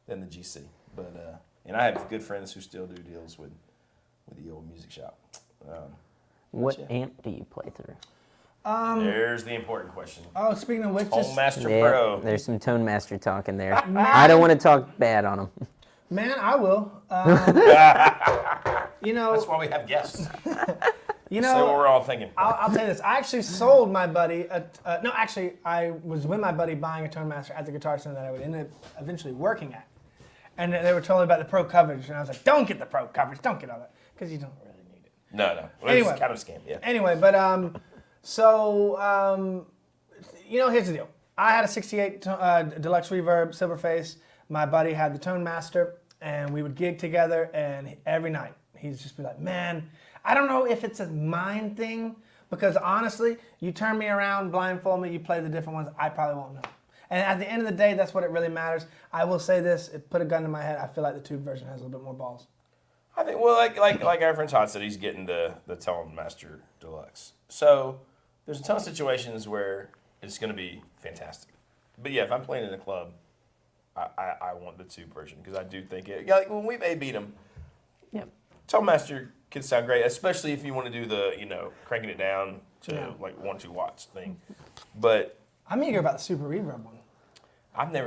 Speaker 1: than the GC. But and I have good friends who still do deals with the old music shop.
Speaker 2: What
Speaker 1: yeah.
Speaker 2: amp do you play through?
Speaker 1: There's the important question.
Speaker 3: Oh, speaking of which, just,
Speaker 1: Home Master
Speaker 2: Yeah,
Speaker 1: Pro.
Speaker 2: there's some Tone Master talk in there. I don't want to talk bad on them.
Speaker 3: man, I will.
Speaker 1: That's why we have guests.
Speaker 3: You
Speaker 1: Say what
Speaker 3: know,
Speaker 1: we're all thinking.
Speaker 3: I'll tell you this. I actually sold my buddy. I was with my buddy buying a Tone Master at the Guitar Center that I would end up eventually working at. And they were telling me about the pro coverage, and I was like, "Don't get the pro coverage. Don't get all that, because you don't really need it."
Speaker 1: No.
Speaker 3: Anyway.
Speaker 1: It's kind of a scam, yeah.
Speaker 3: Anyway, but here's the deal. I had a 68 Deluxe Reverb Silverface. My buddy had the Tone Master, and we would gig together, and every night he'd just be like, man, I don't know if it's a mind thing, because honestly, you turn me around, blindfold me, you play the different ones, I probably won't know. And at the end of the day, that's what it really matters. I will say this, put a gun to my head, I feel like the tube version has a little bit more balls.
Speaker 1: I think, well, like our friend Todd said, he's getting the Tone Master Deluxe. So there's a ton of situations where it's going to be fantastic. But yeah, if I'm playing in a club, I want the tube version because I do think it. Like when we've A-beat them,
Speaker 2: Yep.
Speaker 1: Tone Master can sound great, especially if you want to do the cranking it down to like 1 or 2 watts thing. But
Speaker 3: I'm eager about the Super Reverb one.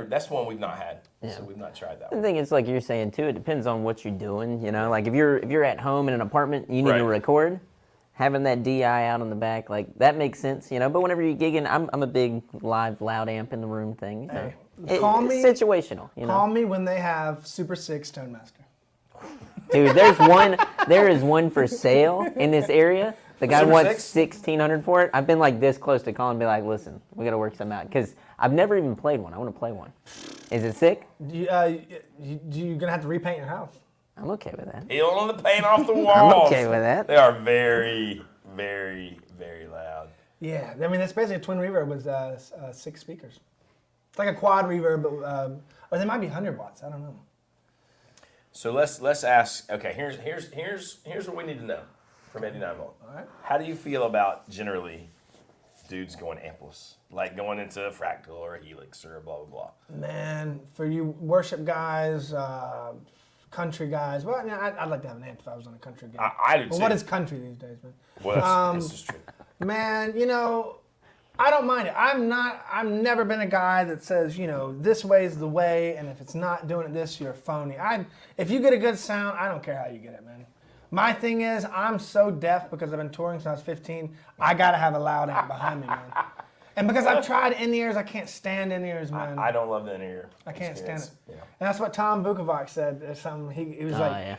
Speaker 1: That's one we've not had,
Speaker 2: Yeah.
Speaker 1: so we've not tried that
Speaker 2: The
Speaker 1: one.
Speaker 2: thing is, like you're saying too, it depends on what you're doing. Like if you're at home in an apartment, you need
Speaker 1: Right.
Speaker 2: to record. Having that DI out on the back, like that makes sense, But whenever you're gigging, I'm a big live loud amp in the room thing.
Speaker 3: Hey, call me
Speaker 2: It's situational,
Speaker 3: Call me when they have Super 6 Tone Master.
Speaker 2: Dude, there is one for sale in this area. The guy
Speaker 1: Super
Speaker 2: wants
Speaker 1: 6?
Speaker 2: $1,600 for it. I've been like this close to calling and be like, listen, we got to work something out. Because I've never even played one. I want to play one. Is it sick?
Speaker 3: You're going to have to repaint your house.
Speaker 2: I'm okay with that.
Speaker 1: Peeling the paint off the walls.
Speaker 2: I'm okay with that.
Speaker 1: They are very, very, very loud.
Speaker 3: Yeah, I mean, that's basically a twin reverb with 6 speakers. It's like a quad reverb, but, or they might be 100 watts. I don't know.
Speaker 1: So let's ask. Okay, here's what we need to know from 89 Volt.
Speaker 3: All right.
Speaker 1: How do you feel about generally dudes going ampless, like going into a fractal or a helix or a blah blah blah?
Speaker 3: Man, for you worship guys, country guys, well, I mean, I'd like to have an amp if I was on a country gig.
Speaker 1: I do
Speaker 3: Well,
Speaker 1: too.
Speaker 3: what is country these days, man?
Speaker 1: Well, that's just true.
Speaker 3: Man, I don't mind it. I've never been a guy that says, this way is the way, and if it's not doing it this, you're a phony. If you get a good sound, I don't care how you get it, man. My thing is, I'm so deaf because I've been touring since I was 15, I gotta have a loud amp behind me, man. And because I've tried in-ears, I can't stand in-ears, man.
Speaker 1: I don't love the in-ear.
Speaker 3: I can't stand it.
Speaker 1: Yeah.
Speaker 3: And that's what Tom Bukovac said. Or something. He was
Speaker 2: yeah.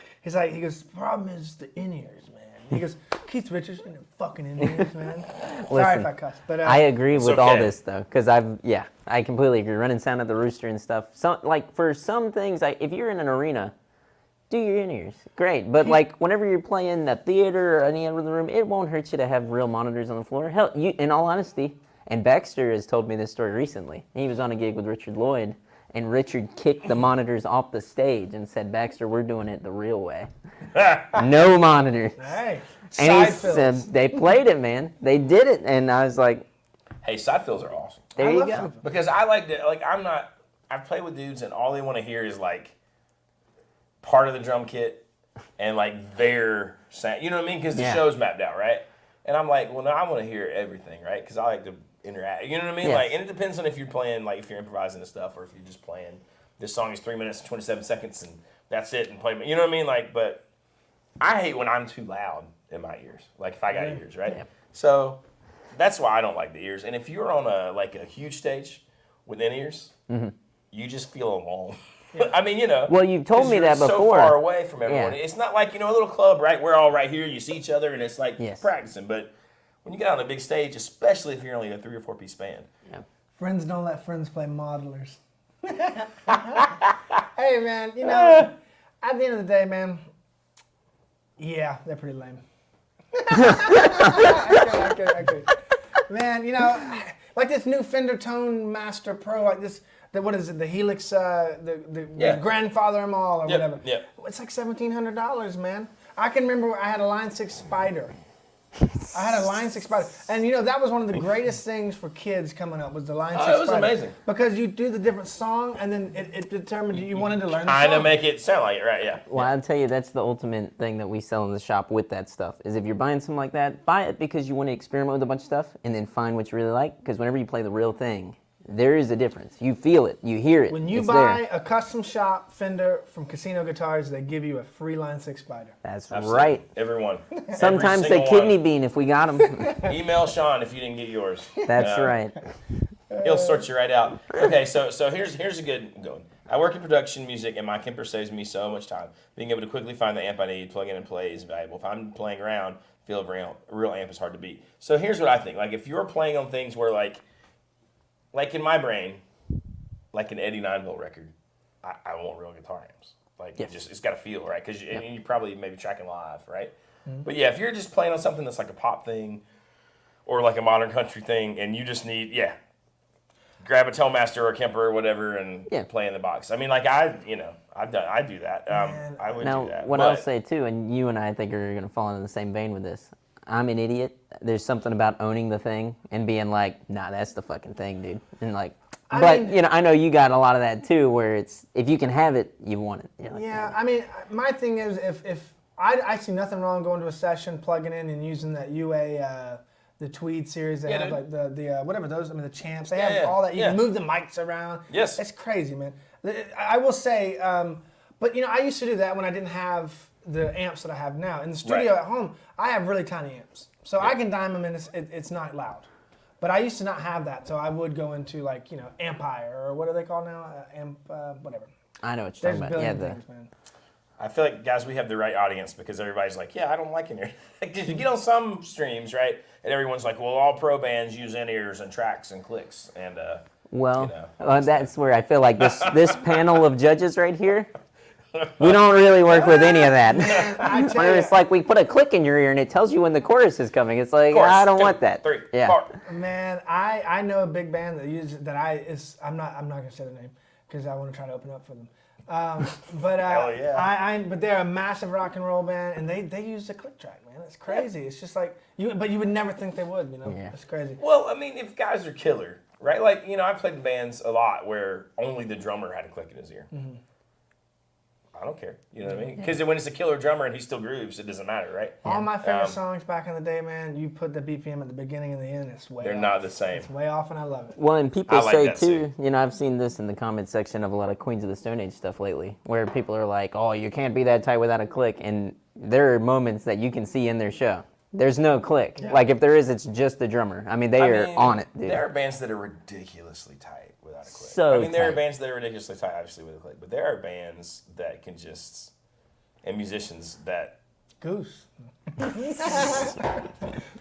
Speaker 3: he goes, the problem is the in-ears, man. He goes, Keith Richards in the fucking in-ears, man. Sorry if I cussed. But
Speaker 2: I agree with all
Speaker 1: okay.
Speaker 2: this though, because I completely agree. Running sound at the Rooster and stuff. Like for some things, if you're in an arena, do your in-ears, great. But like whenever you're playing the theater or any other room, it won't hurt you to have real monitors on the floor. Hell, in all honesty, and Baxter has told me this story recently. He was on a gig with Richard Lloyd, and Richard kicked the monitors off the stage and said, "Baxter, we're doing it the real way. No monitors."
Speaker 3: Hey,
Speaker 2: And he
Speaker 3: side fills.
Speaker 2: said they played it, man. They did it, and I was like,
Speaker 1: Hey, side fills are awesome
Speaker 2: "There
Speaker 3: I
Speaker 2: you
Speaker 3: love
Speaker 2: go."
Speaker 3: side fills.
Speaker 1: because I like to. Like I've played with dudes and all they want to hear is like part of the drum kit and like their sound. You know what I mean? Because the
Speaker 2: Yeah.
Speaker 1: show's mapped out, right? And I'm like, well, no, I want to hear everything, right? Because I like to interact. You know what I mean?
Speaker 2: Yes.
Speaker 1: Like, and it depends on if you're playing, like, if you're improvising and stuff, or if you're just playing. This song is 3 minutes and 27 seconds, and that's it. And play. You know what I mean? Like, but I hate when I'm too loud in my ears. Like, if I got ears, right?
Speaker 2: Yeah.
Speaker 1: So that's why I don't like the ears. And if you're on a huge stage with in ears, you just feel alone. I mean,
Speaker 2: Well, you've told
Speaker 1: 'cause
Speaker 2: me
Speaker 1: you're
Speaker 2: that
Speaker 1: so
Speaker 2: before.
Speaker 1: far away from everyone.
Speaker 2: Yeah.
Speaker 1: It's not like, a little club, right? We're all right here. You see each other, and it's like
Speaker 2: Yes.
Speaker 1: practicing. But when you get on a big stage, especially if you're only a 3 or 4 piece band,
Speaker 2: Yeah.
Speaker 3: Friends don't let friends play modelers. Hey, man, at the end of the day, man, yeah, they're pretty lame. Okay. Man, like this new Fender Tone Master Pro, like this, what is it, the Helix, the grandfather them all or
Speaker 1: Yep,
Speaker 3: whatever.
Speaker 1: yep.
Speaker 3: It's like $1,700, man. I can remember I had a Line 6 Spider. And that was one of the greatest things for kids coming up was the Line 6
Speaker 1: it was
Speaker 3: Spider.
Speaker 1: amazing.
Speaker 3: Because you do the different song and then it determined you wanted to learn the
Speaker 1: kind
Speaker 3: song.
Speaker 1: of make it sound like it, right? Yeah.
Speaker 2: Well, I'll tell you, that's the ultimate thing that we sell in the shop with that stuff, is if you're buying something like that, buy it because you want to experiment with a bunch of stuff and then find what you really like. Because whenever you play the real thing, there is a difference. You feel it. You hear it.
Speaker 3: When you
Speaker 2: it's
Speaker 3: buy
Speaker 2: there.
Speaker 3: a custom shop Fender from Casino Guitars, they give you a free Line 6 Spider.
Speaker 2: That's
Speaker 1: Absolutely.
Speaker 2: right.
Speaker 1: Everyone.
Speaker 2: Sometimes
Speaker 1: Every
Speaker 2: they
Speaker 1: single
Speaker 2: kidney
Speaker 1: one.
Speaker 2: bean if we got them.
Speaker 1: Email Sean if you didn't get yours.
Speaker 2: That's right.
Speaker 1: He'll sort you right out. Okay, so here's a good one. I work in production music, and my Kemper saves me so much time. Being able to quickly find the amp I need, plug in and play is valuable. If I'm playing around, feel a real amp is hard to beat. So here's what I think. Like if you're playing on things where like in my brain, like an 89 volt record, I want real guitar amps. Like
Speaker 2: Yes.
Speaker 1: it's got to feel right because you probably maybe tracking live, right? But yeah, if you're just playing on something that's like a pop thing or like a modern country thing, and you just need grab a Telemaster or a Kemper or whatever and play in the box. I mean, like I do that. I would
Speaker 2: Now,
Speaker 1: do that.
Speaker 2: what
Speaker 1: but,
Speaker 2: I'll say too, and you and I think are going to fall into the same vein with this. I'm an idiot. There's something about owning the thing and being like, nah, that's the fucking thing, dude. And like, I know you got a lot of that too, where it's if you can have it, you want it. You're like,
Speaker 3: Yeah, I mean, my thing is if I see nothing wrong going to a session, plugging in and using that UA, the Tweed series. They have like the whatever those. I mean, the Champs. They have all that. You can move the mics around.
Speaker 1: Yes,
Speaker 3: it's crazy, man. I will say, but I used to do that when I didn't have the amps that I have now. In the studio at home, I have really tiny amps, so I can dime them and it's not loud. But I used to not have that, so I would go into like Ampire or what are they called now? Whatever.
Speaker 2: I know what you're talking about. Yeah,
Speaker 3: things, man.
Speaker 1: I feel like, guys, we have the right audience because everybody's like, yeah, I don't like in-ear. Because you get on some streams, right, and everyone's like, well, all pro bands use in-ears and tracks and clicks. And,
Speaker 2: that's where I feel like this panel of judges right here, we don't really work with any of that. Where it's like we put a click in your ear and it tells you when the chorus is coming. It's like, I don't want that.
Speaker 1: 3,
Speaker 2: yeah.
Speaker 1: 4.
Speaker 3: Man, I know a big band that uses that. I'm not gonna say the name because I want to try to open up for them. But
Speaker 1: Hell yeah.
Speaker 3: but they're a massive rock and roll band, and they use the click track, man. It's crazy. It's just like but you would never think they would,
Speaker 2: Yeah.
Speaker 3: It's crazy.
Speaker 1: Well, I mean, if guys are killer, right? Like, I played in bands a lot where only the drummer had a click in his ear.
Speaker 3: Mm-hmm.
Speaker 1: I don't care. You know what I mean? Because when it's a killer drummer and he still grooves, it doesn't matter, right?
Speaker 3: All my favorite songs back in the day, man, you put the BPM at the beginning and the end, it's way
Speaker 1: They're
Speaker 3: off.
Speaker 1: not the same.
Speaker 3: It's way off, and I love it.
Speaker 2: Well, and people
Speaker 1: like
Speaker 2: say
Speaker 1: that
Speaker 2: too, I've seen this in the comment section of a lot of Queens of the Stone Age stuff lately, where people are like, oh, you can't be that tight without a click, and there are moments that you can see in their show. There's no click.
Speaker 3: Yeah.
Speaker 2: Like if there is, it's just the drummer. I mean, they are on it, dude.
Speaker 1: There are bands that are ridiculously tight without a click.
Speaker 2: So
Speaker 1: there are
Speaker 2: tight.
Speaker 1: bands that are ridiculously tight, obviously, with a click, but there are bands that can just, and musicians that.
Speaker 3: Goose.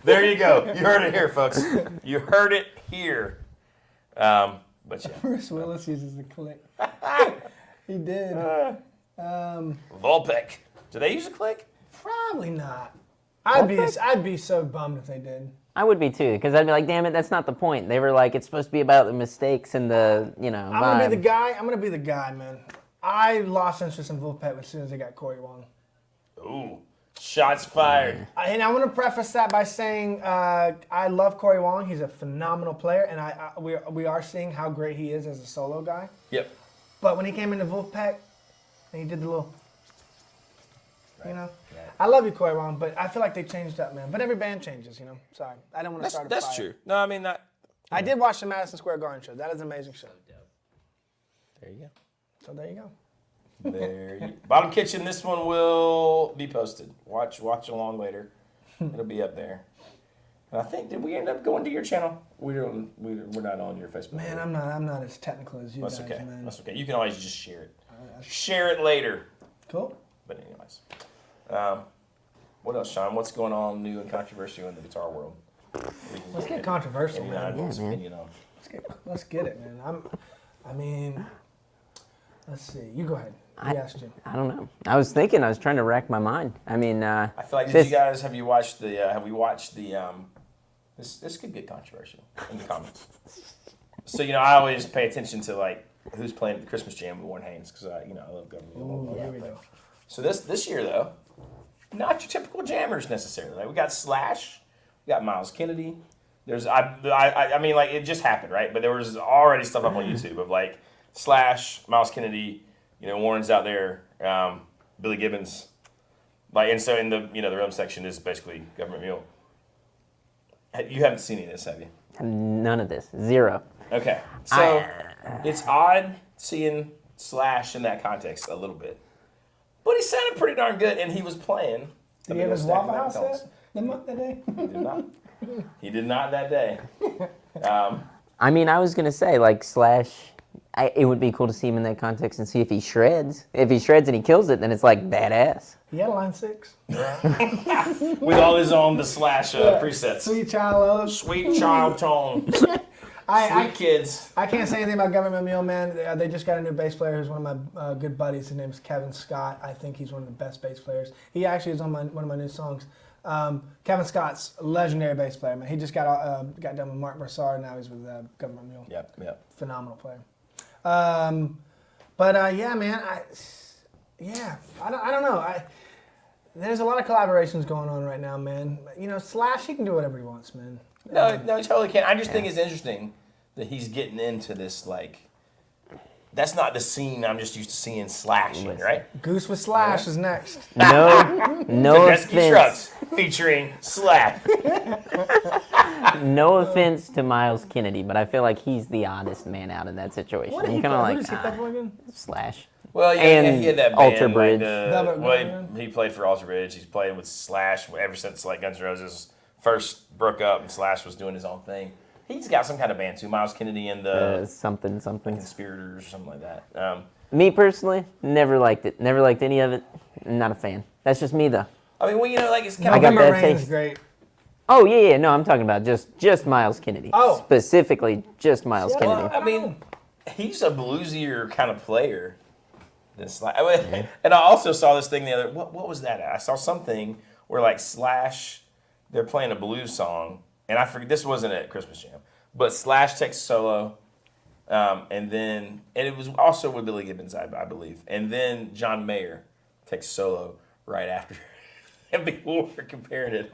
Speaker 1: There you go. You heard it here, folks. You heard it here. But yeah.
Speaker 3: Bruce Willis uses the click. He did.
Speaker 1: Volpec. Do they use a click?
Speaker 3: Probably not. I'd be so bummed if they did.
Speaker 2: I would be too, because I'd be like, damn it, that's not the point. They were like, it's supposed to be about the mistakes and the,
Speaker 3: I'm gonna be the guy, man. I lost interest in Volpec as soon as they got Corey Wong.
Speaker 1: Ooh, shots fired.
Speaker 3: And I want to preface that by saying I love Corey Wong. He's a phenomenal player, and we are seeing how great he is as a solo guy.
Speaker 1: Yep.
Speaker 3: But when he came into Volpec, and he did the little, I love you, Corey Wong, but I feel like they changed up, man. But every band changes, Sorry, I don't want to start a fire.
Speaker 1: That's true. No, I mean that.
Speaker 3: I did watch the Madison Square Garden show. That is an amazing show.
Speaker 1: There you go.
Speaker 3: So there you go.
Speaker 1: Bottom Kitchen. This one will be posted. Watch along later. It'll be up there. And I think did we end up going to your channel? We're not on your Facebook.
Speaker 3: Man, I'm not as technical as you guys,
Speaker 1: okay.
Speaker 3: man.
Speaker 1: That's okay. You can always just share it. Share it later.
Speaker 3: Cool.
Speaker 1: But anyways, what else, Sean? What's going on new and controversial in the guitar world?
Speaker 3: Let's get controversial, man. Let's get it, man. Let's see. You go ahead. I asked you.
Speaker 2: I don't know. I was trying to rack my mind. I mean,
Speaker 1: I feel like have you watched the this could get controversial in the comments. So I always pay attention to like who's playing at the Christmas Jam with Warren Haynes because I love government.
Speaker 3: Here we go.
Speaker 1: So this year though, not your typical jammers necessarily. Like we got Slash, we got Miles Kennedy. There's I mean like it just happened, right? But there was already stuff up on YouTube of like Slash, Miles Kennedy, Warren's out there, Billy Gibbons, like, and so in the the rhythm section is basically Government Mule. You haven't seen any of this, have you?
Speaker 2: None of this. Zero.
Speaker 1: Okay, so it's odd seeing Slash in that context a little bit, but he sounded pretty darn good, and he was playing.
Speaker 3: Did he have his Waffle House set that day?
Speaker 1: He did not. He did not that day.
Speaker 2: I mean, I was gonna say like Slash. It would be cool to see him in that context and see if he shreds. If he shreds and he kills it, then it's like badass.
Speaker 3: He had a line 6.
Speaker 1: With all his own the Slash presets.
Speaker 3: Sweet Child Love.
Speaker 1: Sweet Child Tone. Sweet kids.
Speaker 3: I can't say anything about Government Mule, man. They just got a new bass player who's one of my good buddies. His name is Kevin Scott. I think he's one of the best bass players. He actually is on one of my new songs. Kevin Scott's a legendary bass player, man. He just got done with Mark Broussard. Now he's with Government Mule.
Speaker 1: Yep.
Speaker 3: Phenomenal player. Yeah, man. I don't know. There's a lot of collaborations going on right now, man. You know, Slash, he can do whatever he wants, man.
Speaker 1: No, he totally can. I just think it's interesting that he's getting into this, like, that's not the scene I'm just used to seeing Slash in, right?
Speaker 3: Goose with Slash is next.
Speaker 2: No
Speaker 1: Tedeschi Trucks featuring Slash.
Speaker 2: No offense to Miles Kennedy, but I feel like he's the oddest man out in that situation.
Speaker 3: What did
Speaker 2: I'm
Speaker 3: he
Speaker 2: kind
Speaker 3: play?
Speaker 2: of
Speaker 3: What
Speaker 2: like
Speaker 3: does he play for again?
Speaker 2: Slash.
Speaker 1: Well, yeah,
Speaker 2: And
Speaker 1: he had that
Speaker 2: Alter
Speaker 1: band.
Speaker 2: Bridge.
Speaker 1: He played for Alter Bridge. He's played with Slash ever since like Guns N' Roses first broke up, and Slash was doing his own thing. He's got some kind of band too. Miles Kennedy and the
Speaker 2: Something.
Speaker 1: Conspirators or something like that.
Speaker 2: Me personally, never liked it. Never liked any of it. Not a fan. That's just me though.
Speaker 1: I mean, well, you know, like it's kind
Speaker 2: I
Speaker 1: of
Speaker 2: got
Speaker 3: November
Speaker 2: bad
Speaker 3: Rain is
Speaker 2: taste.
Speaker 3: great.
Speaker 2: Oh yeah. No, I'm talking about just Miles Kennedy.
Speaker 3: Oh.
Speaker 2: Specifically, just Miles
Speaker 3: See,
Speaker 2: Kennedy.
Speaker 1: Well, I mean, he's a bluesier kind of player. And I also saw this thing the other. What was that? I saw something where like Slash, they're playing a blues song, and I forget. This wasn't at Christmas Jam, but Slash takes solo, and it was also with Billy Gibbons, I believe, and then John Mayer takes solo right after. And people were comparing it.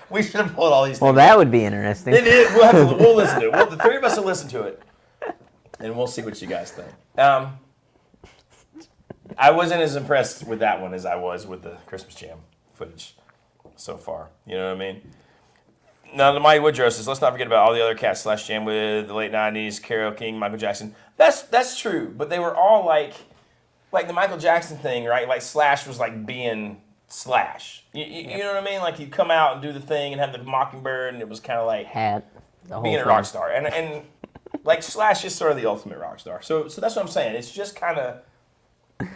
Speaker 1: We should have pulled all these things.
Speaker 2: Well, that would be interesting.
Speaker 1: It is. We'll listen to it. The three of us will listen to it, and we'll see what you guys think. I wasn't as impressed with that one as I was with the Christmas Jam footage so far. You know what I mean? Now, the Mighty Woodrow says, let's not forget about all the other cats Slash Jam with the late 90s, Carole King, Michael Jackson. That's true, but they were all like the Michael Jackson thing, right? Like Slash was like being Slash. You know what I mean? Like he'd come out and do the thing and have the Mockingbird, and it was kind of like
Speaker 2: Hat. The whole
Speaker 1: being a
Speaker 2: thing.
Speaker 1: rock star. And like Slash is sort of the ultimate rock star. So that's what I'm saying. It's just kind of,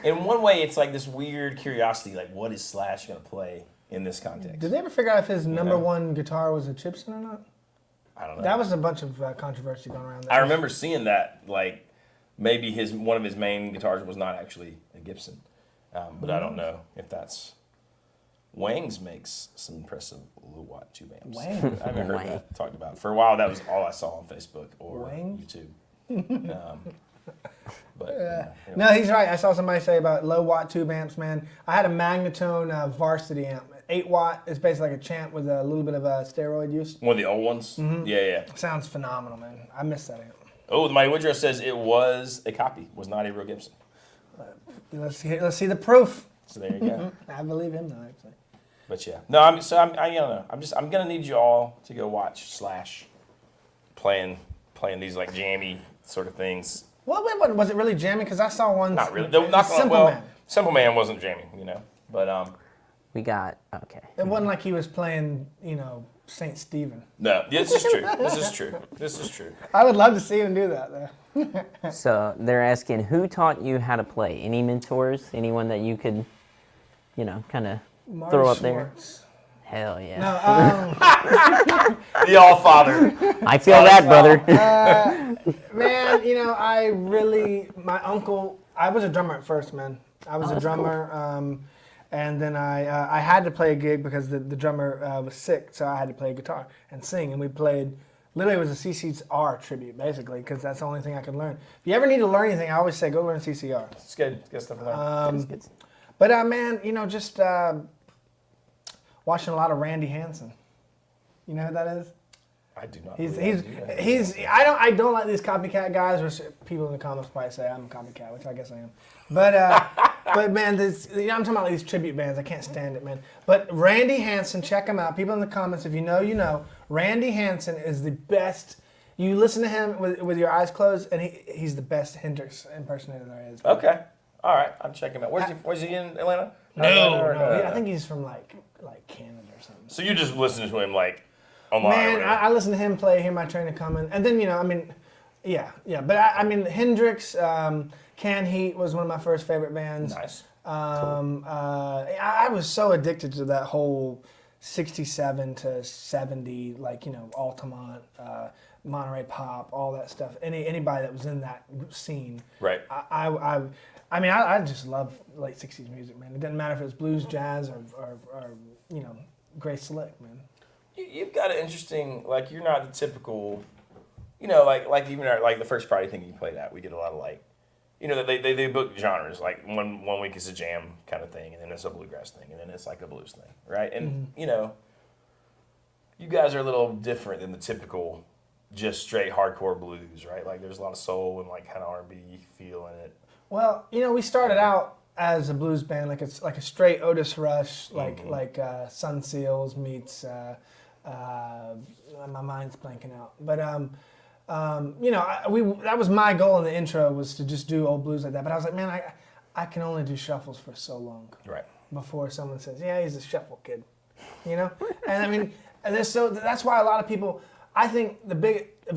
Speaker 1: in one way, it's like this weird curiosity, like what is Slash going to play in this context?
Speaker 3: Did they ever figure out if his number one guitar was a Gibson or not?
Speaker 1: I don't know.
Speaker 3: That was a bunch of controversy going around there.
Speaker 1: I remember seeing that, like maybe one of his main guitars was not actually a Gibson, but I don't know if that's. Wangs makes some impressive low-watt tube amps.
Speaker 3: Wang?
Speaker 1: I haven't heard
Speaker 2: Wang.
Speaker 1: that talked about. For a while, that was all I saw on Facebook or
Speaker 3: Wang?
Speaker 1: YouTube. Anyway.
Speaker 3: No, he's right. I saw somebody say about low watt tube amps, man. I had a Magnatone Varsity amp. 8 watt is basically like a champ with a little bit of steroid use.
Speaker 1: One of the old ones?
Speaker 3: Mm-hmm.
Speaker 1: Yeah.
Speaker 3: Sounds phenomenal, man. I miss that amp.
Speaker 1: Oh, the Mighty Woodrow says it was a copy, was not a real Gibson.
Speaker 3: Let's see the proof.
Speaker 1: So there you go.
Speaker 3: I believe him though, actually.
Speaker 1: But yeah, no, I don't know. I'm gonna need you all to go watch Slash playing these like jammy sort of things.
Speaker 3: Well, wait, was it really jamming? Because I saw one.
Speaker 1: Not really. Simple Man wasn't jamming, But
Speaker 2: We got okay.
Speaker 3: It wasn't like he was playing, Saint Stephen.
Speaker 1: no, this is true.
Speaker 3: I would love to see him do that, though.
Speaker 2: So they're asking, who taught you how to play? Any mentors? Anyone that you could, kind of throw up there?
Speaker 3: Schwartz.
Speaker 2: Hell yeah.
Speaker 3: No,
Speaker 1: The All Father.
Speaker 2: I feel that, brother.
Speaker 3: man, my uncle, I was a drummer at first, man. I was a drummer, and then I had to play a gig because the drummer was sick, so I had to play guitar and sing, and we played, literally it was a CCR tribute, basically, because that's the only thing I could learn. If you ever need to learn anything, I always say, go learn CCR.
Speaker 1: It's good. It's good stuff to learn.
Speaker 3: But man, just watching a lot of Randy Hansen. You know who that is?
Speaker 1: I do not.
Speaker 3: I don't like these copycat guys, which people in the comments probably say I'm a copycat, which I guess I am. But man, I'm talking about these tribute bands. I can't stand it, man. But Randy Hansen, check him out. People in the comments, if you know, you know. Randy Hansen is the best. You listen to him with your eyes closed, and he's the best Hendrix impersonator there is.
Speaker 1: Okay. All right. I'm checking him out. Where's he in Atlanta?
Speaker 3: No. I think he's from like Canada or something.
Speaker 1: So you just listen to him like online?
Speaker 3: Man, I listen to him play, hear my trainer coming, and then yeah. But Hendrix, Can Heat was one of my first favorite bands.
Speaker 1: Nice.
Speaker 3: I was so addicted to that whole 67 to 70, Altamont, Monterey pop, all that stuff. Anybody that was in that scene.
Speaker 1: Right.
Speaker 3: I just love late '60s music, man. It doesn't matter if it's blues, jazz, or Grace Slick, man.
Speaker 1: You've got an interesting, like, you're not the typical, like even like the first Friday thing you played at, we get a lot of like, they book genres, like one week is a jam kind of thing, and then it's a bluegrass thing, and then it's like a blues thing, right? And you guys are a little different than the typical just straight hardcore blues, right? Like there's a lot of soul and like kind of R&B feel in it.
Speaker 3: Well, we started out as a blues band, like it's like a straight Otis Rush, like Sun Seals meets. My mind's blanking out, but that was my goal in the intro, was to just do old blues like that. But I was like, man, I can only do shuffles for so long,
Speaker 1: right? Before
Speaker 3: someone says, yeah, he's a shuffle kid, And I mean, that's why a lot of people. I think the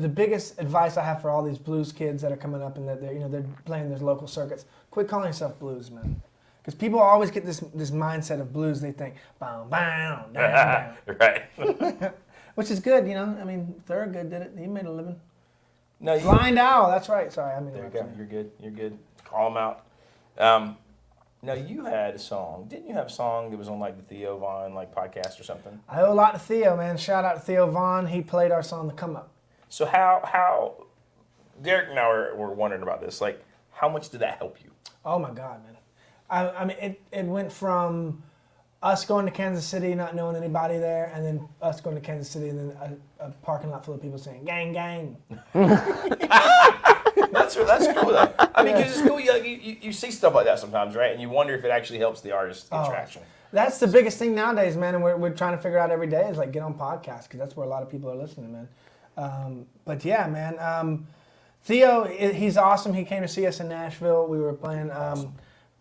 Speaker 3: biggest advice I have for all these blues kids that are coming up and that they're playing those local circuits, quit calling yourself blues, man. Because people always get this mindset of blues. They think, bow, bow, down, down.
Speaker 1: Right.
Speaker 3: Which is good, I mean, Thurgood did it. He made a living.
Speaker 1: No,
Speaker 3: Blind Owl, that's right. Sorry, I mean.
Speaker 1: There you go. You're good. Call them out. Now, you had a song. Didn't you have a song that was on like the Theo Von podcast or something?
Speaker 3: I owe a lot to Theo, man. Shout out to Theo Von. He played our song, The Come Up.
Speaker 1: So how Derek and I were wondering about this. Like, how much did that help you?
Speaker 3: Oh my God, man. I mean, it went from us going to Kansas City, not knowing anybody there, and then us going to Kansas City, and then a parking lot full of people saying, gang, gang.
Speaker 1: That's cool, though. I mean, because it's cool. You see stuff like that sometimes, right? And you wonder if it actually helps the artist get traction.
Speaker 3: That's the biggest thing nowadays, man, and we're trying to figure out every day is like get on podcasts, because that's where a lot of people are listening, man. But yeah, man. Theo, he's awesome. He came to see us in Nashville. We were playing,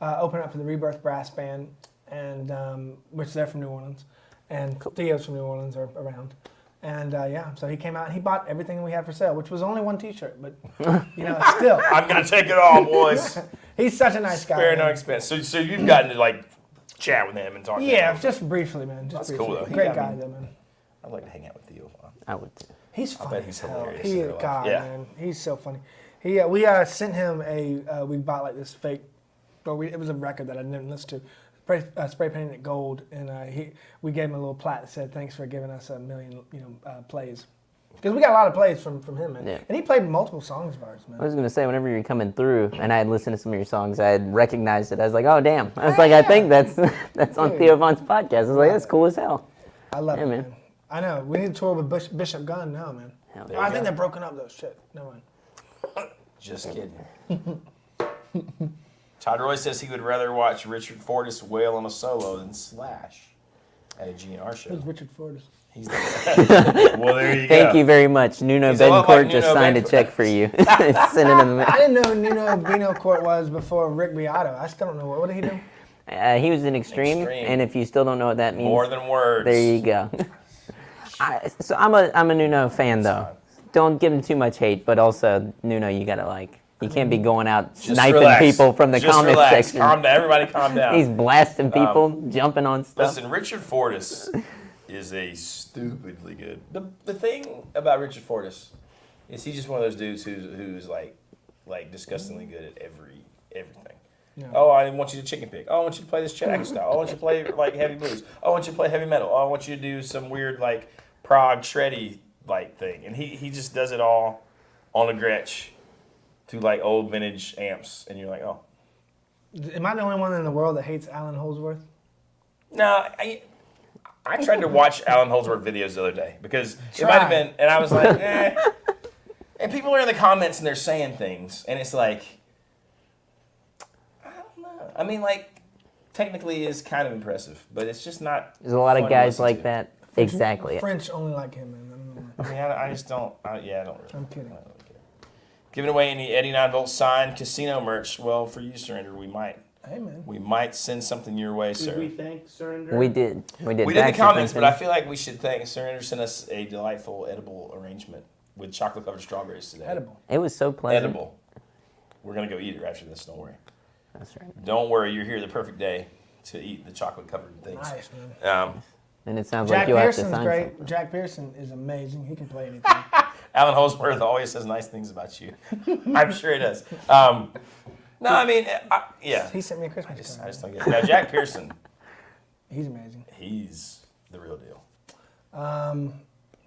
Speaker 3: opening up for the Rebirth Brass Band, and which they're from New Orleans, and Theo's from New Orleans or around. And so he came out and he bought everything we had for sale, which was only one T-shirt, but still.
Speaker 1: I'm gonna take it all, boys.
Speaker 3: He's such a nice guy.
Speaker 1: Spare no expense. So you've gotten to like chat with him and talk.
Speaker 3: Yeah, just briefly, man.
Speaker 1: That's cool though.
Speaker 3: Great guy, though, man.
Speaker 1: I'd like to hang out with Theo.
Speaker 2: I would too.
Speaker 3: He's funny.
Speaker 1: I bet he's hilarious.
Speaker 3: He is God,
Speaker 1: yeah.
Speaker 3: man. He's so funny. We sent him we bought like this fake, it was a record that I didn't listen to. Spray painted it gold, and we gave him a little plaque that said, "Thanks for giving us 1 million, plays." Because we got a lot of plays from him, man. Yeah. And he played multiple songs of ours, man.
Speaker 2: I was gonna say, whenever you're coming through, and I had listened to some of your songs, I had recognized it. I was like, "Oh, damn!" I was like, "I think that's on Theo Von's podcast." I was like, "That's cool as hell."
Speaker 3: I love it, man. I know. We need to tour with Bishop Gunn now, man. I think they're broken up though. Shit, never mind.
Speaker 1: Just kidding. Todd Roy says he would rather watch Richard Fortus wail on a solo than Slash at a GNR show.
Speaker 3: Who's Richard Fortus?
Speaker 1: He's well, there you go.
Speaker 2: Thank you very much. Nuno Betancourt just signed a check for you. Send it in the
Speaker 3: I didn't know who Nuno Betancourt was before Rick Beato. I still don't know. What did he do?
Speaker 2: He was in Extreme, and if you still don't know what that means,
Speaker 1: more than words.
Speaker 2: There you go. So I'm a Nuno fan though. Don't give him too much hate, but also Nuno, you gotta like. You can't be going out sniping people from the comment section.
Speaker 1: Calm down. Everybody calm down.
Speaker 2: He's blasting people, jumping on stuff.
Speaker 1: Listen, Richard Fortus is a stupidly good. The thing about Richard Fortus is he's just one of those dudes who's like disgustingly good at everything. Yeah. Oh, I want you to chicken pick. Oh, I want you to play this Czech style. Oh, I want you to play like heavy blues. Oh, I want you to play heavy metal. Oh, I want you to do some weird like prog shreddy like thing. And he just does it all on a Gretsch. To like old vintage amps, and you're like, oh.
Speaker 3: Am I the only one in the world that hates Alan Holdsworth?
Speaker 1: No, I tried to watch Alan Holdsworth videos the other day because it might have been, and I was like, eh. And people are in the comments and they're saying things, and it's like, I don't know. I mean, like, technically it's kind of impressive, but it's just not.
Speaker 2: There's a lot of guys like that. Exactly.
Speaker 3: French only like him, man.
Speaker 1: I mean, I just don't. I don't really.
Speaker 3: I'm kidding.
Speaker 1: Giving away any Eddie 9-volt signed casino merch. Well, for you, Surrender, we might.
Speaker 3: Hey, man.
Speaker 1: We might send something your way, sir.
Speaker 5: Did we thank Surrender?
Speaker 2: We did. We did
Speaker 1: in the comments, but I feel like we should thank Surrender. Sent us a delightful edible arrangement with chocolate-covered strawberries today.
Speaker 3: Edible.
Speaker 2: It was so pleasant.
Speaker 1: Edible. We're going to go eat it after this. Don't worry.
Speaker 2: That's right.
Speaker 1: Don't worry. You're here the perfect day to eat the chocolate-covered things.
Speaker 3: Nice, man.
Speaker 2: And it sounds
Speaker 3: Jack
Speaker 2: like you
Speaker 3: Pearson's
Speaker 2: have to sign
Speaker 3: great.
Speaker 2: something.
Speaker 3: Jack Pearson is amazing. He can play anything.
Speaker 1: Alan Holdsworth always says nice things about you. I'm sure he does. No, I mean, yeah.
Speaker 3: He sent me a Christmas card.
Speaker 1: I just don't get it. Now, Jack Pearson,
Speaker 3: He's amazing.
Speaker 1: he's the real deal.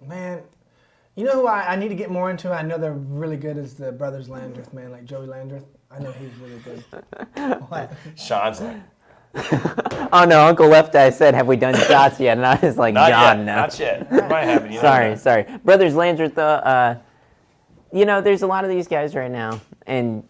Speaker 3: Man, you know who I need to get more into? I know they're really good as the Brothers Landreth, man, like Joey Landreth. I know he's really good. What?
Speaker 1: Sean's like,
Speaker 2: Oh no, Uncle Left Eye said, "Have we done shots yet?" And I was like,
Speaker 1: not
Speaker 2: "God,
Speaker 1: yet,
Speaker 2: no."
Speaker 1: not yet. It might happen. You never know.
Speaker 2: Sorry. Brothers Landreth, though, there's a lot of these guys right now, and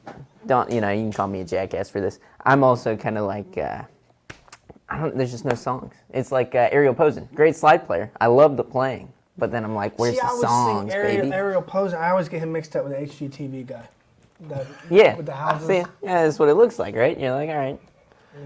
Speaker 2: you can call me a jackass for this. I'm also kind of like, there's just no songs. It's like Ariel Posen, great slide player. I love the playing, but then I'm like, where's the songs, baby?
Speaker 3: Ariel Posen, I always get him mixed up with the HGTV guy.
Speaker 2: Yeah.
Speaker 3: With the houses.
Speaker 2: See, yeah, that's what it looks like, right? You're like, all right.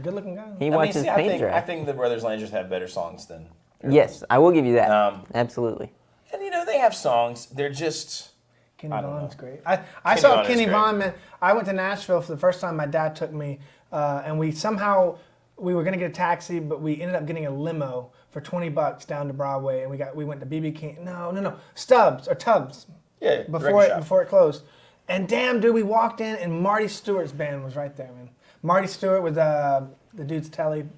Speaker 3: Good looking guy.
Speaker 2: He watches paint dry.
Speaker 1: I think the Brothers Landreth have better songs than.
Speaker 2: Yes, I will give you that. Absolutely.
Speaker 1: And they have songs. They're just.
Speaker 3: Kenny
Speaker 1: I don't
Speaker 3: Vaughn's
Speaker 1: know.
Speaker 3: great. I
Speaker 1: Kenny
Speaker 3: saw
Speaker 1: Vaughn is
Speaker 3: Kenny
Speaker 1: great.
Speaker 3: Vaughn, man. I went to Nashville for the first time. My dad took me, and we were gonna get a taxi, but we ended up getting a limo for $20 down to Broadway, and we went to BB King. No, Tubbs.
Speaker 1: Yeah.
Speaker 3: Before it closed. And damn, dude, we walked in, and Marty Stewart's band was right there, man. Marty Stewart with the dude's Telly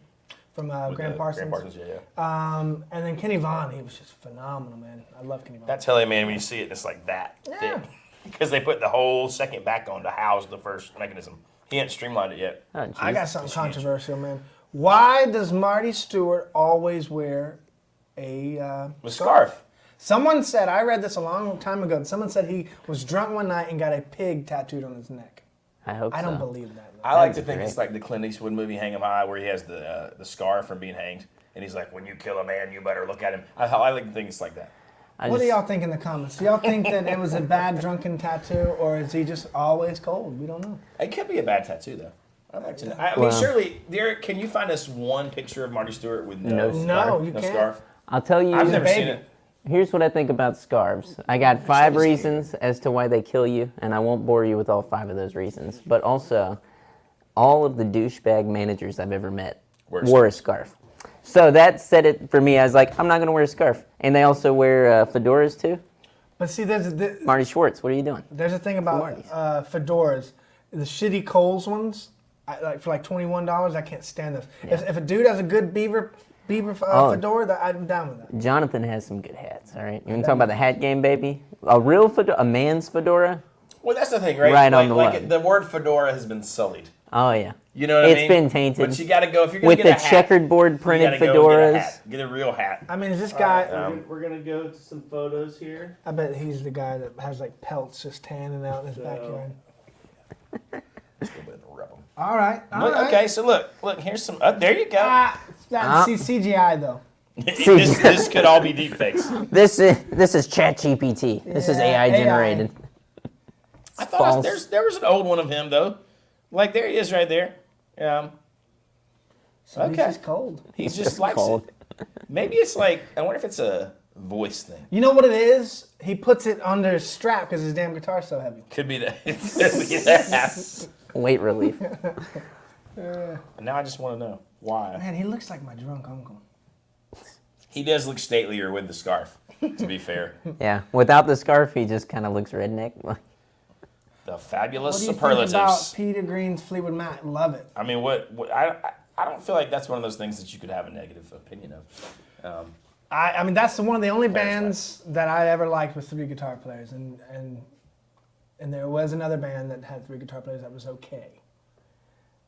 Speaker 3: from Graham Parsons. And then Kenny Vaughan, he was just phenomenal, man. I love Kenny Vaughan.
Speaker 1: That's Telly, man. When you see it, it's like that thick. Because they put the whole second back on to house the first mechanism. He hadn't streamlined it yet.
Speaker 2: Oh,
Speaker 3: I got something controversial, man. Why does Marty Stewart always wear a
Speaker 1: Scarf.
Speaker 3: Someone said, I read this a long time ago, someone said he was drunk one night and got a pig tattooed on his neck.
Speaker 2: I hope so.
Speaker 3: I don't believe that.
Speaker 1: I like to think it's like the Clint Eastwood movie Hang 'em High, where he has the scar from being hanged, and he's like, "When you kill a man, you better look at him." I like to think it's like that.
Speaker 3: What do y'all think in the comments? Do y'all think that it was a bad drunken tattoo, or is he just always cold? We don't know.
Speaker 1: It could be a bad tattoo, though. I'd like to know. I mean, surely, Derek, can you find us one picture of Marty Stewart with no
Speaker 3: can't.
Speaker 1: scarf?
Speaker 2: I'll tell you.
Speaker 1: I've never seen it.
Speaker 2: Here's what I think about scarves. I got 5 reasons as to why they kill you, and I won't bore you with all 5 of those reasons. But also, all of the douchebag managers I've ever met wore a scarf. So that said it for me. I was like, I'm not going to wear a scarf. And they also wear fedoras too.
Speaker 3: But see,
Speaker 2: Marty Schwartz, what are you doing?
Speaker 3: There's a thing about fedoras. The shitty Kohl's ones, for like $21, I can't stand those.
Speaker 2: Yeah.
Speaker 3: If a dude has a good beaver fedora, I'm down with that.
Speaker 2: Jonathan has some good hats, all right? You want to talk about the hat game, baby? A real fedora, a man's fedora?
Speaker 1: Well, that's the thing, right?
Speaker 2: Right on the line.
Speaker 1: The word fedora has been sullied.
Speaker 2: Oh, yeah.
Speaker 1: You know what I mean?
Speaker 2: It's been tainted.
Speaker 1: But you got to go, if you're going to
Speaker 2: with
Speaker 1: get a
Speaker 2: the
Speaker 1: hat,
Speaker 2: checkered board printed
Speaker 1: you gotta
Speaker 2: fedoras.
Speaker 1: Get a real hat.
Speaker 3: I mean, is this guy...
Speaker 5: We're going to go to some photos here.
Speaker 3: I bet he's the guy that has like pelts just tanning out in his backyard. All right.
Speaker 1: Okay, so look, here's some... there you go.
Speaker 3: See CGI, though.
Speaker 1: this could all be deep fakes.
Speaker 2: This is ChatGPT. This is AI generated.
Speaker 1: I thought there was an old one of him, though. Like, there he is right there.
Speaker 3: So okay. He's just cold.
Speaker 1: He's just like cold. Maybe it's like, I wonder if it's a voice thing.
Speaker 3: You know what it is? He puts it under his strap because his damn guitar's so heavy.
Speaker 1: Could be that.
Speaker 2: Weight relief.
Speaker 1: Now I just want to know why.
Speaker 3: Man, he looks like my drunk uncle.
Speaker 1: He does look statelier with the scarf, to be fair.
Speaker 2: Yeah, without the scarf, he just kind of looks redneck.
Speaker 1: The fabulous
Speaker 3: what do you
Speaker 1: superlatives.
Speaker 3: Think about Peter Green's Fleetwood Mac? Love it.
Speaker 1: I mean, I don't feel like that's one of those things that you could have a negative opinion of.
Speaker 3: I mean, that's one of the only bands that I ever liked with 3 guitar players, and there was another band that had 3 guitar players that was okay.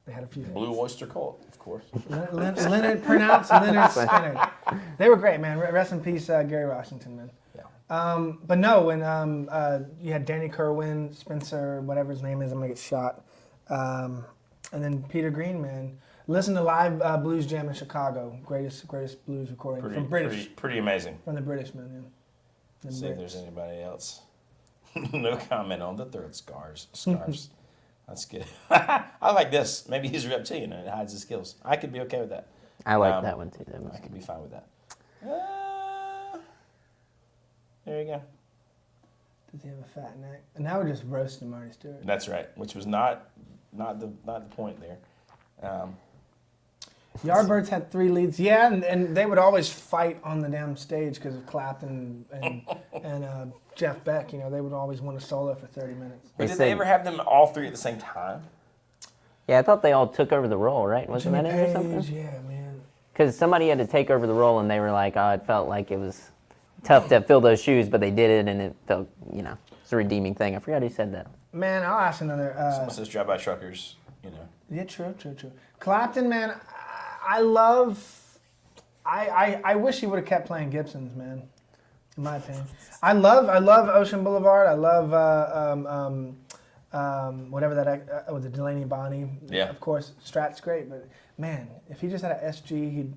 Speaker 3: They had a few.
Speaker 1: Blue Oyster Cult, of course.
Speaker 3: Leonard Skinner. They were great, man. Rest in peace, Gary Washington, man. Yeah. But no, when you had Danny Kerwin, Spencer, whatever his name is, I'm gonna get shot, and then Peter Green, man. Listen to live Blues Jam in Chicago, greatest blues recording from British.
Speaker 1: Pretty amazing.
Speaker 3: From the British, man. Yeah.
Speaker 1: See if there's anybody else. No comment on the third scarves. That's good. I like this. Maybe he's a reptilian and it hides his skills. I could be okay with that.
Speaker 2: I like that one too.
Speaker 1: I could be fine with that. There you go.
Speaker 3: Does he have a fat neck? And now we're just roasting Marty Stewart.
Speaker 1: That's right, which was not the point there.
Speaker 3: Yardbirds had 3 leads, yeah, and they would always fight on the damn stage because of Clapton and Jeff Beck, they would always want a solo for 30 minutes.
Speaker 1: But did they ever have them all three at the same time?
Speaker 2: Yeah, I thought they all took over the role, right? Wasn't that it or something?
Speaker 3: Yeah, man.
Speaker 2: Because somebody had to take over the role, and they were like, "Oh, it felt like it was tough to fill those shoes," but they did it, and it felt, it's a redeeming thing. I forgot who said that.
Speaker 3: Man, I'll ask another.
Speaker 1: Someone says drive-by truckers,
Speaker 3: Yeah, true. Clapton, man, I love. I wish he would have kept playing Gibsons, man. In my opinion, I love Ocean Boulevard. I love whatever that with the Delaney Bonnie.
Speaker 1: Yeah.
Speaker 3: Of course, Strat's great, but man, if he just had an SG,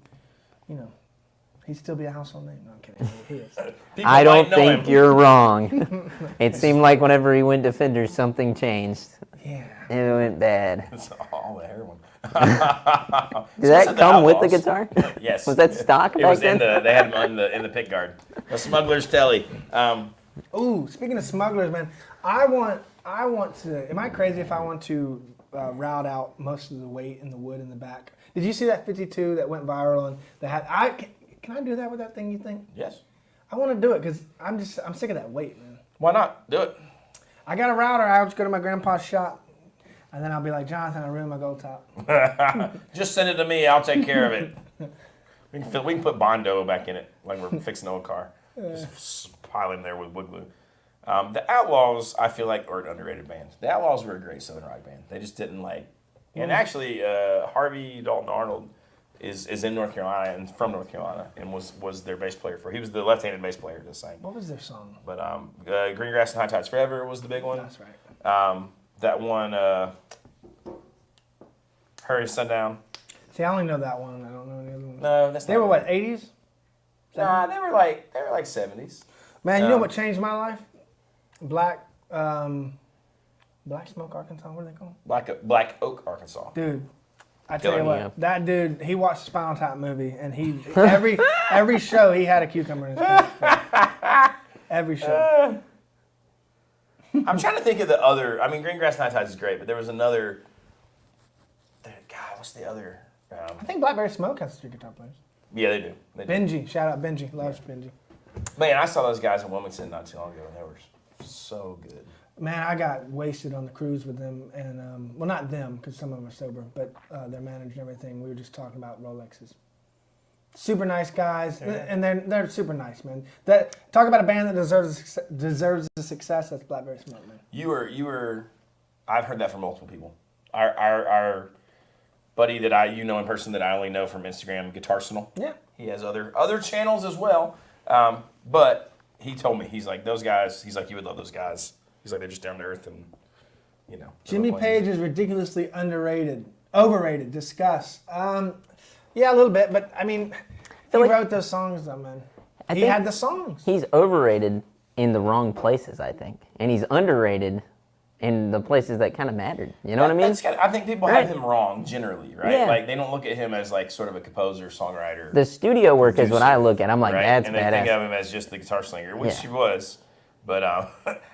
Speaker 3: he'd still be a household name. No, I'm kidding. He is.
Speaker 2: I don't think you're wrong. It seemed like whenever he went to Fender, something changed.
Speaker 3: Yeah.
Speaker 2: It went bad.
Speaker 1: It's all the heroin.
Speaker 2: Did that come with the guitar?
Speaker 1: Yes.
Speaker 2: Was that stock
Speaker 1: It
Speaker 2: back
Speaker 1: was
Speaker 2: then?
Speaker 1: they had them in the pick guard. The Smuggler's Telly.
Speaker 3: Ooh, speaking of smugglers, man, I want to. Am I crazy if I want to route out most of the weight in the wood in the back? Did you see that 52 that went viral and that had? Can I do that with that thing? You think?
Speaker 1: Yes.
Speaker 3: I want to do it because I'm sick of that weight, man.
Speaker 1: Why not? Do it.
Speaker 3: I got a router. I'll just go to my grandpa's shop, and then I'll be like, Jonathan, I ruined my gold top.
Speaker 1: Just send it to me. I'll take care of it. We can put Bondo back in it like we're fixing an old car. Just pile in there with wood glue. The Outlaws, I feel like, are an underrated band. The Outlaws were a great Southern rock band. They just didn't like. And actually, Harvey Dalton Arnold is in North Carolina and from North Carolina and was their bass player he was the left-handed bass player to sing.
Speaker 3: What was their song?
Speaker 1: But Green Grass and High Tides Forever was the big one.
Speaker 3: That's right.
Speaker 1: That one, Hurry Sundown.
Speaker 3: See, I only know that one. I don't know any other ones.
Speaker 1: No, that's
Speaker 3: They
Speaker 1: not
Speaker 3: were
Speaker 1: right.
Speaker 3: what, 80s?
Speaker 1: Nah, they were like 70s.
Speaker 3: Man, you know what changed my life? Black Smoke, Arkansas. What are they called?
Speaker 1: Black Oak, Arkansas.
Speaker 3: Dude, I tell you
Speaker 1: Killing
Speaker 3: what,
Speaker 2: me.
Speaker 3: that dude, he watched the Spinal Tap movie, and he every show he had a cucumber in his pants. Every show.
Speaker 1: I'm trying to think of the other. I mean, Green Grass and High Tides is great, but there was another. God, what's the other?
Speaker 3: I think Blackberry Smoke has 3 guitar players.
Speaker 1: Yeah, they do.
Speaker 3: Benji, shout out Benji, loves Benji.
Speaker 1: Man, I saw those guys in Wilmington not too long ago, and they were so good.
Speaker 3: Man, I got wasted on the cruise with them, and well, not them because some of them are sober, but their manager and everything. We were just talking about Rolexes. Super nice guys, and they're super nice, man. Talk about a band that deserves the success. That's Blackberry Smoke, man.
Speaker 1: You were. I've heard that from multiple people. Our buddy that you know in person that I only know from Instagram, Guitarsenal.
Speaker 3: Yeah.
Speaker 1: He has other channels as well, but he told me he's like those guys. He's like you would love those guys. He's like they're just down to earth and
Speaker 3: Jimmy Page is ridiculously overrated. Discuss. Yeah, a little bit, but I mean, he wrote those songs, though, man. He had the songs.
Speaker 2: He's overrated in the wrong places, I think, and he's underrated in the places that kind of mattered. You know what I mean?
Speaker 1: I think people have him wrong generally, right?
Speaker 2: Yeah.
Speaker 1: Like they don't look at him as like sort of a composer, songwriter.
Speaker 2: The studio work is what I look at. I'm like,
Speaker 1: right?
Speaker 2: that's
Speaker 1: and they
Speaker 2: badass.
Speaker 1: think of him as just the guitar slinger, which he was. But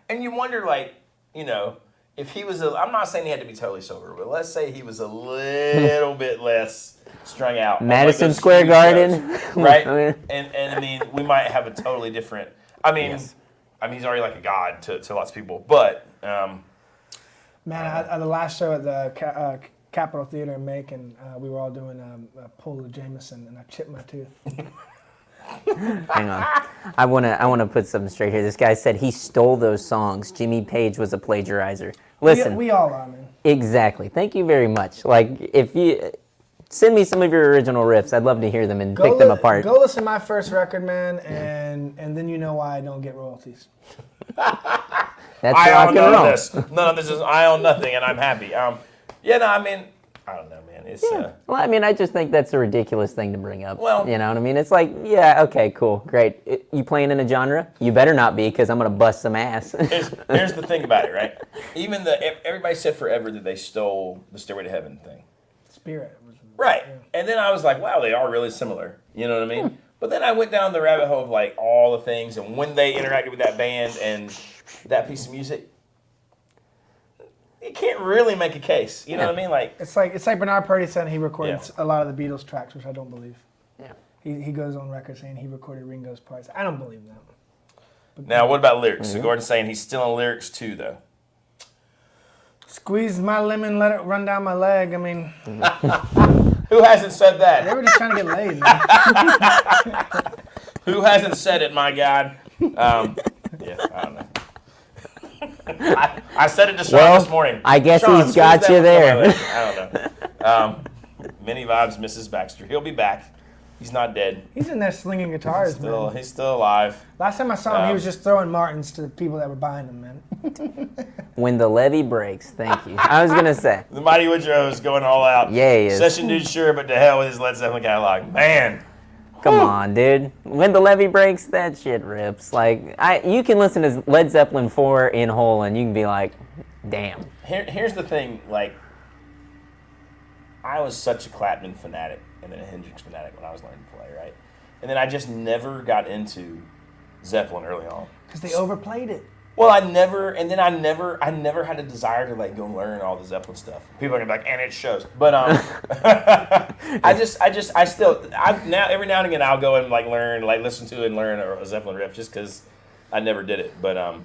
Speaker 1: and you wonder, like, if he was I'm not saying he had to be totally sober, but let's say he was a little bit less strung out.
Speaker 2: Madison
Speaker 1: like
Speaker 2: Square Garden,
Speaker 1: shows, right? and I mean, we might have a totally different. I mean, he's already like a god to lots of people, but.
Speaker 3: Man, at the last show at the Capitol Theater in Macon, we were all doing a pull of Jameson, and I chipped my tooth.
Speaker 2: Hang on, I wanna put something straight here. This guy said he stole those songs. Jimmy Page was a plagiarizer. Listen,
Speaker 3: We all are, man.
Speaker 2: exactly. Thank you very much. Like, if you send me some of your original riffs, I'd love to hear them and pick them apart.
Speaker 3: Go listen to my first record, man, and then you know why I don't get royalties.
Speaker 2: That's
Speaker 1: I
Speaker 2: rock
Speaker 1: own
Speaker 2: and
Speaker 1: none
Speaker 2: roll.
Speaker 1: of this. None of this is. I own nothing, and I'm happy. I mean, I don't know, man. It's
Speaker 2: Well, I mean, I just think that's a ridiculous thing to bring up.
Speaker 1: Well-
Speaker 2: you know what I mean? It's like, yeah, okay, cool, great. You playing in a genre? You better not be, because I'm gonna bust some ass.
Speaker 1: here's the thing about it, right? Even everybody said forever that they stole the Stairway to Heaven thing,
Speaker 3: Spirit.
Speaker 1: right? And then I was like, wow, they are really similar. You know what I mean? But then I went down the rabbit hole of like all the things and when they interacted with that band and that piece of music. You can't really make a case. You know what I mean? Like
Speaker 3: It's like Bernard Purdy said he recorded
Speaker 1: Yeah.
Speaker 3: a lot of the Beatles tracks, which I don't believe.
Speaker 2: Yeah.
Speaker 3: He goes on record saying he recorded Ringo's parts. I don't believe that.
Speaker 1: Now, what about lyrics? So Gordon's saying he's still in lyrics too, though.
Speaker 3: Squeeze my lemon, let it run down my leg. I mean,
Speaker 1: Who hasn't said
Speaker 3: they
Speaker 1: that?
Speaker 3: were just trying to get laid, man.
Speaker 1: Who hasn't said it, my God? Yeah, I don't know. I said it to Sean this morning.
Speaker 2: I guess
Speaker 1: Sean,
Speaker 2: he's got
Speaker 1: squeeze
Speaker 2: you
Speaker 1: that one
Speaker 2: there.
Speaker 1: I don't know. Many vibes, Mrs. Baxter. He'll be back. He's not dead.
Speaker 3: He's in there slinging guitars, man.
Speaker 1: He's still alive.
Speaker 3: Last time I saw him, he was just throwing Martins to the people that were buying them, man.
Speaker 2: When the levee breaks, thank you. I was gonna say.
Speaker 1: The Mighty Woodrow is going all out.
Speaker 2: Yeah, he is.
Speaker 1: Session dude, sure, but to hell with his Led Zeppelin catalog. Man.
Speaker 2: Come on, dude. When the levee breaks, that shit rips. Like, you can listen to Led Zeppelin 4 in whole, and you can be like, damn.
Speaker 1: Here's the thing, like, I was such a Clapton fanatic and then a Hendrix fanatic when I was learning to play, right? And then I just never got into Zeppelin early on.
Speaker 3: Because they overplayed it.
Speaker 1: Well, I never had a desire to like go learn all the Zeppelin stuff. People are gonna be like, and it shows. But I still now every now and again I'll go and like learn, like listen to and learn a Zeppelin riff just because I never did it. But I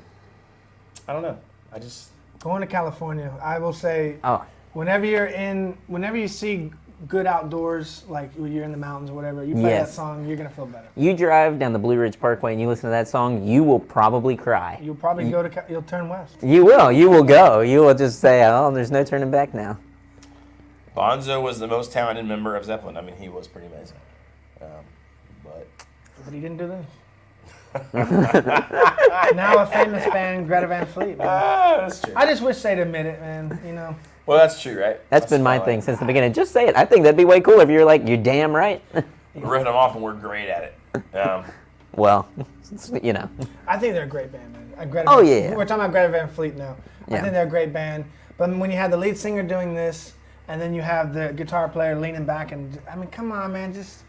Speaker 1: don't know. I just
Speaker 3: Going to California, I will say,
Speaker 2: Oh,
Speaker 3: whenever you see good outdoors, like when you're in the mountains or whatever, you play
Speaker 2: Yes.
Speaker 3: that song, you're gonna feel better.
Speaker 2: you drive down the Blue Ridge Parkway and you listen to that song, you will probably cry.
Speaker 3: You'll probably you'll turn west.
Speaker 2: You will go. You will just say, oh, there's no turning back now.
Speaker 1: Bonzo was the most talented member of Zeppelin. I mean, he was pretty amazing.
Speaker 3: But he didn't do this. Now a famous band, Greta Van Fleet. Man.
Speaker 1: That's true.
Speaker 3: I just wish they'd admit it, man. You know.
Speaker 1: Well, that's true, right?
Speaker 2: That's been my
Speaker 1: all
Speaker 2: thing
Speaker 1: right.
Speaker 2: since the beginning. Just say it. I think that'd be way cool if you're like, you're damn right.
Speaker 1: We're ripping them off and we're great at it.
Speaker 2: Well, you know.
Speaker 3: I think they're a great band, man.
Speaker 2: Oh, yeah.
Speaker 3: We're talking about Greta Van Fleet now. I
Speaker 2: Yeah.
Speaker 3: think they're a great band. But when you have the lead singer doing this, and then you have the guitar player leaning back, and I mean, come on, man, just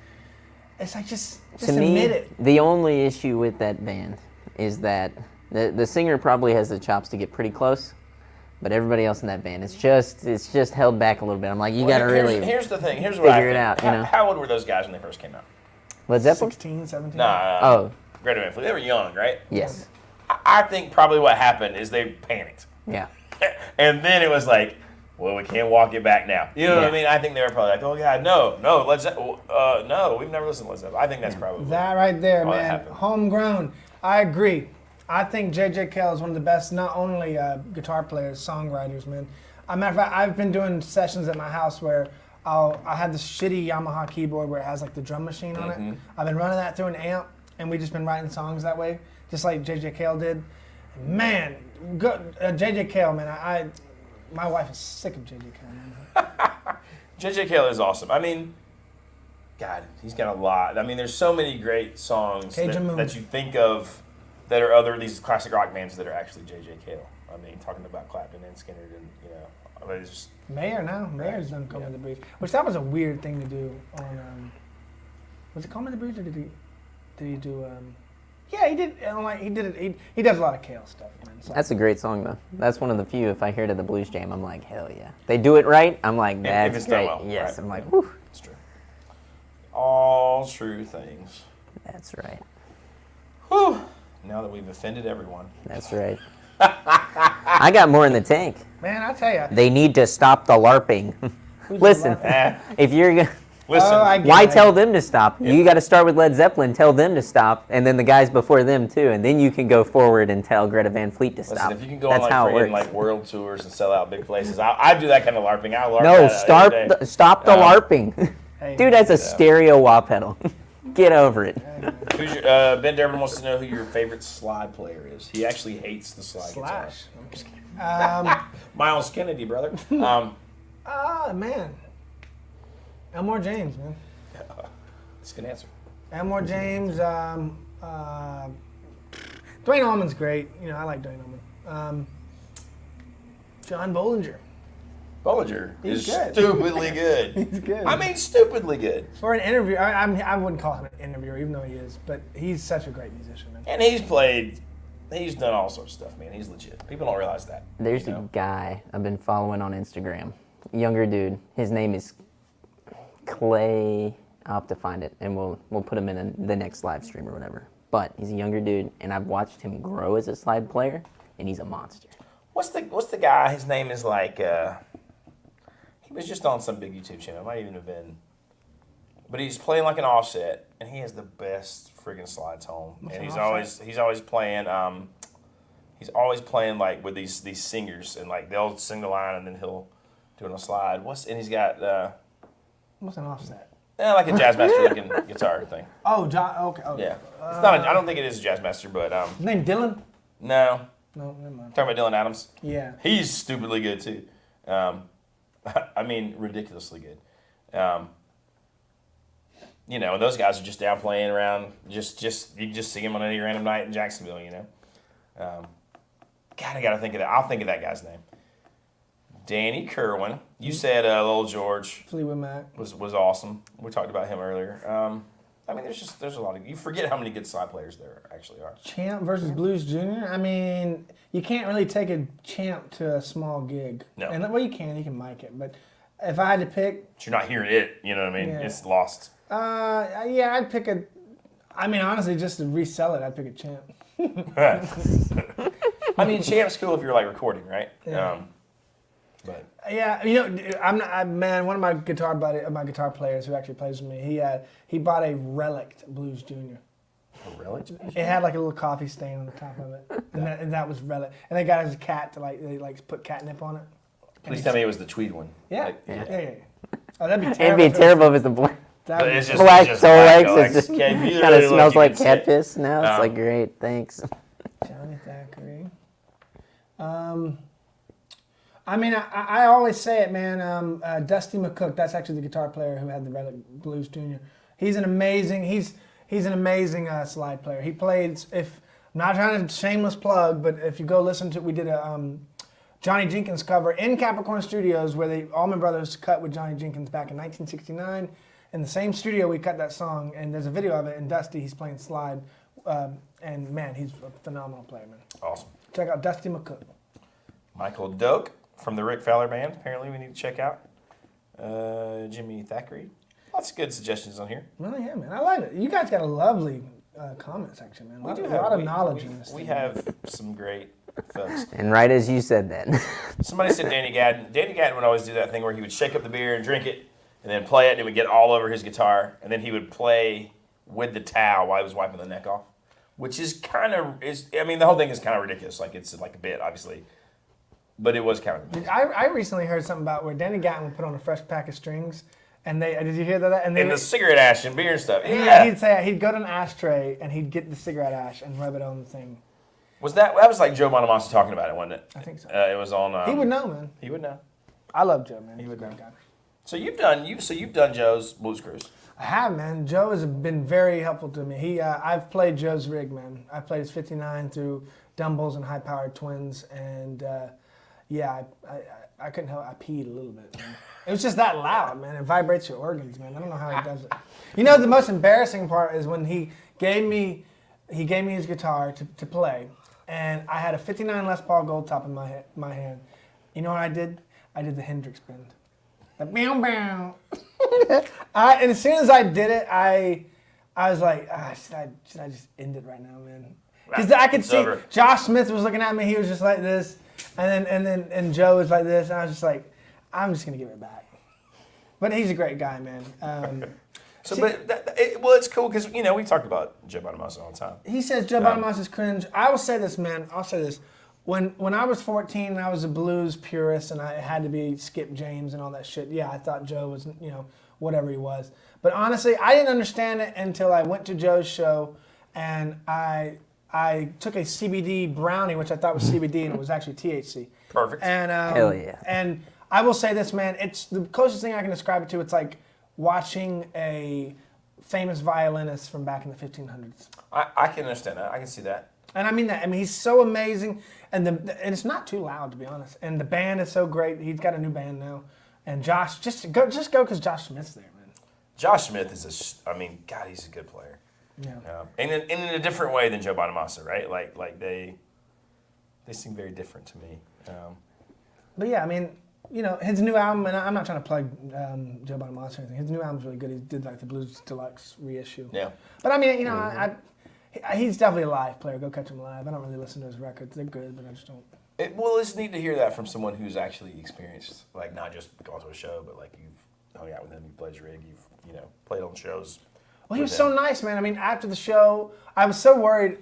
Speaker 2: To me,
Speaker 3: admit it.
Speaker 2: the only issue with that band is that the singer probably has the chops to get pretty close, but everybody else in that band, it's just held back a little bit. I'm like, you gotta really
Speaker 1: Here's the thing. Here's what I
Speaker 2: figure it
Speaker 1: think.
Speaker 2: out, you know?
Speaker 1: How old were those guys when they first came out?
Speaker 2: Led Zeppelin?
Speaker 3: 16, 17.
Speaker 1: Nah.
Speaker 2: Oh,
Speaker 1: Greta Van Fleet. They were young, right?
Speaker 2: yes,
Speaker 1: I think probably what happened is they panicked,
Speaker 2: yeah.
Speaker 1: and then it was like, well, we can't walk it back now. You know what I
Speaker 2: Yeah.
Speaker 1: mean? I think they were probably like, oh God, no, Led Zeppelin. No, we've never listened to Led Zeppelin. I think that's probably
Speaker 3: That right there,
Speaker 1: Oh, that
Speaker 3: man.
Speaker 1: happened.
Speaker 3: Homegrown. I agree. I think J.J. Cale is one of the best, not only guitar players, songwriters, man. As a matter of fact, I've been doing sessions at my house where I have this shitty Yamaha keyboard where it has like the drum machine on it. I've been running that through an amp, and we've just been writing songs that way, just like J.J. Cale did. Man, J.J. Cale, man, my wife is sick of J.J. Cale, man.
Speaker 1: J.J. Cale is awesome. I mean, God, he's got a lot. I mean, there's so many great songs
Speaker 3: Cajun Moon.
Speaker 1: that you think of that are these classic rock bands that are actually J.J. Cale. I mean, talking about Clapton and Skinner and, I mean, it's just...
Speaker 3: Mayer's done Come to the Breeze, which that was a weird thing to do on, was it Come to the Breeze or did he do, yeah, he did, he did it, he does a lot of Cale stuff, man. So.
Speaker 2: That's a great song though. That's one of the few. If I hear it at the Blues Jam, I'm like, hell yeah. They do it right. I'm like,
Speaker 1: if
Speaker 2: that's
Speaker 1: it's done
Speaker 2: great.
Speaker 1: well,
Speaker 2: Yes,
Speaker 1: right.
Speaker 2: I'm like, whew.
Speaker 1: It's true. All true things.
Speaker 2: That's right.
Speaker 1: Whew. Now that we've offended everyone.
Speaker 2: That's right. I got more in the tank.
Speaker 3: Man, I tell you.
Speaker 2: They need to stop the LARPing. Listen,
Speaker 1: Eh,
Speaker 2: if you're gonna,
Speaker 1: listen,
Speaker 2: why tell them to stop? You got to start with Led Zeppelin. Tell them to stop, and then the guys before them too, and then you can go forward and tell Greta Van Fleet to
Speaker 1: listen,
Speaker 2: stop.
Speaker 1: if you can go
Speaker 2: That's
Speaker 1: on
Speaker 2: how it
Speaker 1: like friggin'
Speaker 2: works.
Speaker 1: like world tours and sell out big places, I do that kind of LARPing. I LARP
Speaker 2: No,
Speaker 1: that every day.
Speaker 2: stop the LARPing.
Speaker 3: Hey,
Speaker 2: Dude, that's a stereo wah pedal. Get over it.
Speaker 1: Who's your, Ben Durbin wants to know who your favorite slide player is. He actually hates the slide guitar.
Speaker 3: Slash.
Speaker 1: I'm just kidding.
Speaker 3: Um,
Speaker 1: Miles Kennedy, brother.
Speaker 3: Man. Elmore James, man.
Speaker 1: That's a good answer.
Speaker 3: Elmore James. Dwayne Allman's great. You know, I like Dwayne Allman. John Bollinger.
Speaker 1: Bollinger
Speaker 3: He's
Speaker 1: is
Speaker 3: good.
Speaker 1: stupidly good.
Speaker 3: He's good.
Speaker 1: I mean, stupidly good.
Speaker 3: For an interview, I wouldn't call him an interviewer, even though he is, but he's such a great musician, man.
Speaker 1: And he's done all sorts of stuff, man. He's legit. People don't realize that.
Speaker 2: There's
Speaker 1: you
Speaker 2: a
Speaker 1: know?
Speaker 2: guy I've been following on Instagram. Younger dude. His name is Clay. I'll have to find it, and we'll put him in the next live stream or whatever. but he's a younger dude, and I've watched him grow as a slide player, and he's a monster.
Speaker 1: What's the guy? His name is like he was just on some big YouTube channel. It might even have been, but he's playing like an offset, and he has the best friggin' slides home.
Speaker 3: What's
Speaker 1: And
Speaker 3: an
Speaker 1: he's
Speaker 3: offset?
Speaker 1: always playing like with these singers, and like they'll sing the line and then he'll do it on a slide. And he's got
Speaker 3: What's an offset?
Speaker 1: like a Jazzmaster looking guitar thing.
Speaker 3: Oh, John. Okay. Oh.
Speaker 1: Yeah, it's not. I don't think it is a Jazzmaster, but
Speaker 3: His name Dylan?
Speaker 1: no.
Speaker 3: No, never mind.
Speaker 1: Talking about Dylan Adams.
Speaker 3: Yeah.
Speaker 1: He's stupidly good too. I mean, ridiculously good. You know, those guys are just down playing around. Just you can just see him on any random night in Jacksonville. You know. God, I gotta think of that. I'll think of that guy's name. Danny Kerwin. You said Lil George
Speaker 3: Fleetwood Mac.
Speaker 1: was awesome. We talked about him earlier. I mean, there's a lot of, you forget how many good slide players there actually are.
Speaker 3: Champ versus Blues Jr. I mean, you can't really take a Champ to a small gig.
Speaker 1: No.
Speaker 3: And well, you can mic it, but if I had to pick,
Speaker 1: But you're not hearing it. You know what I mean?
Speaker 3: Yeah.
Speaker 1: It's lost.
Speaker 3: yeah, I'd pick a. I mean, honestly, just to resell it, I'd pick a Champ.
Speaker 1: I mean, Champ's cool if you're like recording, right?
Speaker 3: Yeah.
Speaker 1: But
Speaker 3: Yeah, you know, man. One of my guitar players who actually plays with me, he bought a Relic Blues Jr.
Speaker 1: really?
Speaker 3: It had like a little coffee stain on the top of it, and that was Relic. And they got his cat to like put catnip on it.
Speaker 1: Please tell me it was the tweed one.
Speaker 3: Yeah,
Speaker 1: Like,
Speaker 3: yeah. Oh, that'd be
Speaker 2: It'd
Speaker 3: terrible.
Speaker 2: be terrible if it's the
Speaker 3: That'd
Speaker 1: But
Speaker 3: be-
Speaker 1: it's just
Speaker 2: black
Speaker 1: it's just
Speaker 2: Solex.
Speaker 1: black
Speaker 2: It just
Speaker 1: Solex. Yeah, if you
Speaker 2: kind
Speaker 1: really
Speaker 2: of
Speaker 1: look,
Speaker 2: smells
Speaker 1: you
Speaker 2: like
Speaker 1: can see
Speaker 2: cat
Speaker 1: it.
Speaker 2: piss now. It's
Speaker 1: Um,
Speaker 2: like, great, thanks.
Speaker 3: Johnny Thackeray. I mean, I always say it, man. Dusty McCook, that's actually the guitar player who had the Relic Blues Jr. He's an amazing slide player. He played, if I'm not trying to shameless plug, but if you go listen to, we did a Johnny Jenkins cover in Capricorn Studios where the Allman Brothers cut with Johnny Jenkins back in 1969. In the same studio we cut that song, and there's a video of it. And Dusty, he's playing slide, and man, he's a phenomenal player, man.
Speaker 1: Awesome.
Speaker 3: Check out Dusty McCook.
Speaker 1: Michael Doak from the Rick Fowler Band. Apparently, we need to check out. Jimmy Thackeray. Lots of good suggestions on here.
Speaker 3: Well, yeah, man, I like it. You guys got a lovely comment section, man. A lot of knowledge in this.
Speaker 1: We
Speaker 3: thing.
Speaker 1: have some great folks.
Speaker 2: And right as you said that.
Speaker 1: Somebody said Danny Gadden. Danny Gadden would always do that thing where he would shake up the beer and drink it, and then play it, and it would get all over his guitar, and then he would play with the towel while he was wiping the neck off, which is I mean, the whole thing is kind of ridiculous. Like, it's like a bit, obviously, but it was kind of ridiculous.
Speaker 3: I recently heard something about where Danny Gatton would put on a fresh pack of strings, and did you hear that? And
Speaker 1: And the cigarette ash and beer and stuff. Yeah.
Speaker 3: he'd go to an ashtray and he'd get the cigarette ash and rub it on the thing.
Speaker 1: That was like Joe Bonamassa talking about it, wasn't it?
Speaker 3: I think so.
Speaker 1: It was on.
Speaker 3: He would know, man.
Speaker 1: He would know.
Speaker 3: I love Joe, man. He's a
Speaker 1: would
Speaker 3: great
Speaker 1: know.
Speaker 3: guy.
Speaker 1: So you've done Joe's Blues Cruise.
Speaker 3: I have, man. Joe has been very helpful to me. I've played Joe's rig, man. I've played his 59 through Dumbles and high-powered twins, and I couldn't help. I peed a little bit, man. It was just that loud, man. It vibrates your organs, man. I don't know how he does it. You know, the most embarrassing part is when he gave me his guitar to play, and I had a 59 Les Paul Gold Top in my hand. You know what I did? I did the Hendrix bend. The bow bow. And as soon as I did it, I was like, should I just end it right now, man? Because I could
Speaker 1: It's
Speaker 3: see
Speaker 1: over.
Speaker 3: Josh Smith was looking at me. He was just like this, and Joe was like this, and I was just like, I'm just gonna give it back. But he's a great guy, man.
Speaker 1: It's cool because we talked about Joe Bonamassa all the time.
Speaker 3: He says Joe Bonamassa's cringe. I will say this, man. I'll say this. When I was 14 and I was a blues purist and I had to be Skip James and all that shit, yeah, I thought Joe was, whatever he was. But honestly, I didn't understand it until I went to Joe's show and I took a CBD brownie, which I thought was CBD, and it was actually THC.
Speaker 1: Perfect.
Speaker 3: And
Speaker 2: Hell yeah.
Speaker 3: And I will say this, man. It's the closest thing I can describe it to. It's like watching a famous violinist from back in the 1500s.
Speaker 1: I can understand that. I can see that.
Speaker 3: And I mean that. I mean, he's so amazing, and it's not too loud, to be honest. And the band is so great. He's got a new band now. And Josh, just go because Josh Smith's there, man.
Speaker 1: Josh Smith God, he's a good player.
Speaker 3: Yeah.
Speaker 1: And in a different way than Joe Bonamassa, right? Like they seem very different to me.
Speaker 3: But yeah, I mean, his new album, and I'm not trying to plug Joe Bonamassa or anything. His new album's really good. He did like the Blues Deluxe reissue.
Speaker 1: Yeah.
Speaker 3: But I mean, He's definitely a live player. Go catch him live. I don't really listen to his records. They're good, but I just don't.
Speaker 1: Well, it's neat to hear that from someone who's actually experienced, like not just gone to a show, but like you've hung out with him, you've played his rig, you've played on shows.
Speaker 3: Well, he was so nice, man. I mean, after the show, I was so worried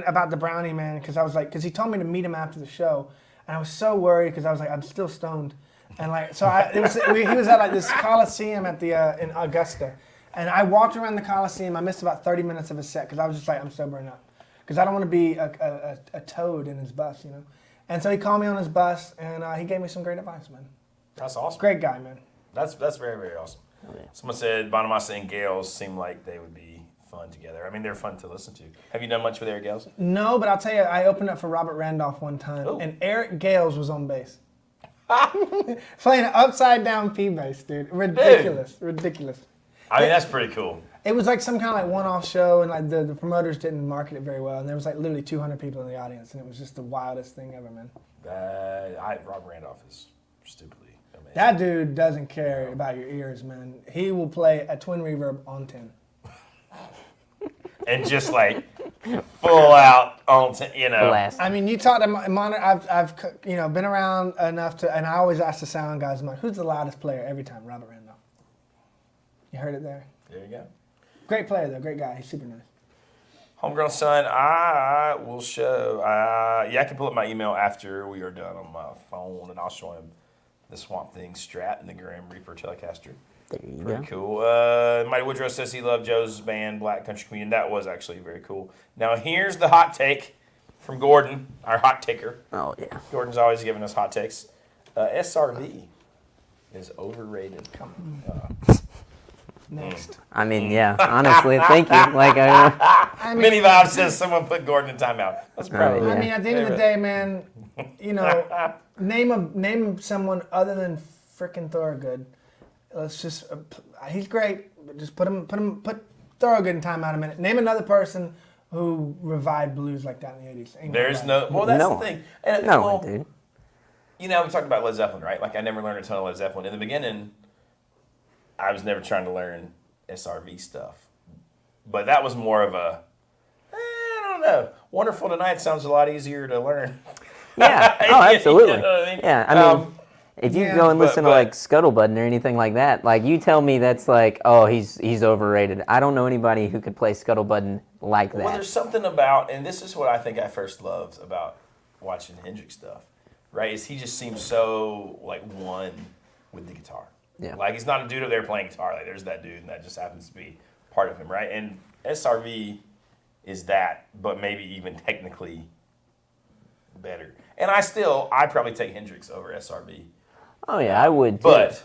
Speaker 3: about the brownie, man, because he told me to meet him after the show, and I was so worried because I was like, I'm still stoned, and like, so he was at like this Coliseum at the in Augusta, and I walked around the Coliseum. I missed about 30 minutes of his set because I was just like, I'm sobering up, because I don't want to be a toad in his bus, you know. And so he called me on his bus, and he gave me some great advice, man.
Speaker 1: That's awesome.
Speaker 3: Great guy, man.
Speaker 1: That's very, very awesome. Yeah. Someone said Bonamassa and Gales seem like they would be fun together. I mean, they're fun to listen to. Have you done much with Eric Gales?
Speaker 3: No, but I'll tell you, I opened up for Robert Randolph one time, and Eric Gales was on bass. Playing an upside-down P bass, dude. Ridiculous.
Speaker 1: I mean, that's pretty cool.
Speaker 3: It was like some kind of like one-off show, and like the promoters didn't market it very well, and there was like literally 200 people in the audience, and it was just the wildest thing ever, man.
Speaker 1: Robert Randolph is stupidly amazing.
Speaker 3: That dude doesn't care about your ears, man. He will play a twin reverb on 10.
Speaker 1: And just like full out on 10, you know.
Speaker 2: Blast.
Speaker 3: I mean, you talk to monitor. I've been around enough to, and I always ask the sound guys, I'm like, who's the loudest player every time? Robert Randolph. You heard it there.
Speaker 1: There you go.
Speaker 3: Great player though, great guy. He's super nice.
Speaker 1: Homegrown Son, I will show. I can pull up my email after we are done on my phone, and I'll show him the Swamp Thing Strat and the Grim Reaper Telecaster.
Speaker 2: There you
Speaker 1: Pretty
Speaker 2: go.
Speaker 1: cool. Mighty Woodrow says he loved Joe's band, Black Country Communion. That was actually very cool. Now here's the hot take from Gordon, our hot taker.
Speaker 2: Oh, yeah.
Speaker 1: Gordon's always giving us hot takes. SRV is overrated.
Speaker 3: Next.
Speaker 2: I mean, yeah, honestly, thank you. Like,
Speaker 3: I mean,
Speaker 1: Mini Vibe says someone put Gordon in timeout. That's probably
Speaker 2: yeah.
Speaker 3: I mean, at the end of the day, man, you know, name someone other than frickin' Thorogood. Let's just, he's great, but just put Thorogood in timeout a minute. Name another person who revived blues like that in the 80s. Ain't
Speaker 1: There's
Speaker 3: nobody.
Speaker 1: no, well, that's
Speaker 2: No
Speaker 1: the
Speaker 2: one.
Speaker 1: thing. And,
Speaker 2: no
Speaker 1: well,
Speaker 2: one, dude.
Speaker 1: You know, we talked about Led Zeppelin, right? Like, I never learned a ton of Led Zeppelin. In the beginning, I was never trying to learn SRV stuff. But that was more of a, I don't know. Wonderful Tonight sounds a lot easier to learn.
Speaker 2: Yeah. Oh, absolutely.
Speaker 1: You know what I mean?
Speaker 2: Yeah. I mean, if you go and listen to like Scuttlebutton or anything like that, like you tell me that's like, oh, he's overrated. I don't know anybody who could play Scuttlebutton like that.
Speaker 1: Well, there's something about, and this is what I think I first loved about watching Hendrix stuff, right? Is he just seems so like one with the guitar.
Speaker 2: Yeah.
Speaker 1: Like he's not a dude up there playing guitar. Like there's that dude, and that just happens to be part of him, right? And SRV is that, but maybe even technically better. And I probably take Hendrix over SRV.
Speaker 2: Oh yeah, I would too.
Speaker 1: But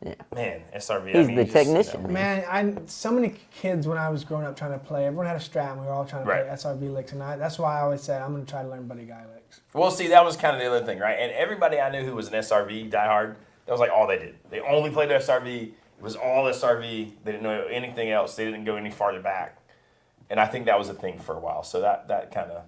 Speaker 2: yeah.
Speaker 1: man, SRV.
Speaker 2: He's the technician.
Speaker 3: Man, so many kids when I was growing up trying to play, everyone had a Strat, and we were all trying to play SRV licks, and that's why I always said I'm going to try to learn Buddy Guy licks.
Speaker 1: Well, see, that was kind of the other thing, right? And everybody I knew who was an SRV diehard, that was like all they did. They only played SRV. It was all SRV. They didn't know anything else. They didn't go any farther back. And I think that was a thing for a while. So that kind of.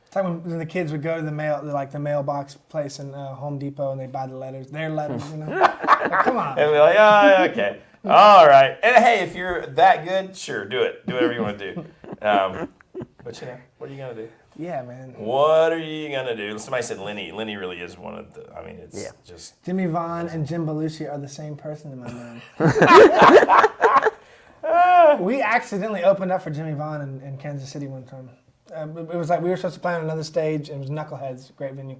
Speaker 3: It's like when the kids would go to the mailbox place in Home Depot and they buy the letters, their letters, you know. Like, come on.
Speaker 1: And we're like, oh, okay. All right. And hey, if you're that good, sure, do it. Do whatever you want to do. But you know, what are you going to do?
Speaker 3: Yeah, man.
Speaker 1: What are you going to do? Somebody said Lenny. Lenny really is one of the, I mean, it's just.
Speaker 3: Jimmy Vaughn and Jim Belushi are the same person in my mind. We accidentally opened up for Jimmy Vaughn in Kansas City one time. It was like we were supposed to play on another stage, and it was Knuckleheads, great venue.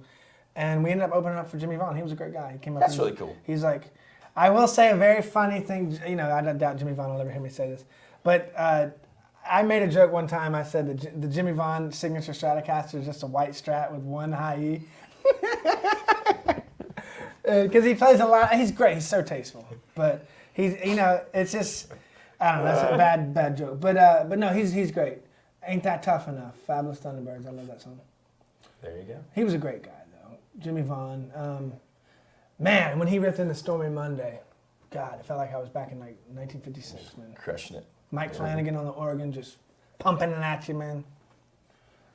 Speaker 3: And we ended up opening up for Jimmy Vaughn. He was a great guy. He came up.
Speaker 1: That's really cool.
Speaker 3: He's like, I will say a very funny thing. You know, I don't doubt Jimmy Vaughn will ever hear me say this. But I made a joke one time. I said the Jimmy Vaughn signature Stratocaster is just a white Strat with one high E. Because he plays a lot. He's great. He's so tasteful. But he's, you know, it's just, I don't know. That's a bad joke. But no, he's great. Ain't That Tough Enough. Fabulous Thunderbirds. I love that song.
Speaker 1: There you go.
Speaker 3: He was a great guy, though. Jimmy Vaughn. Man, when he ripped into Stormy Monday, God, it felt like I was back in like 1956, man.
Speaker 1: Crushing it.
Speaker 3: Mike Flanagan on the organ, just pumping it at you, man.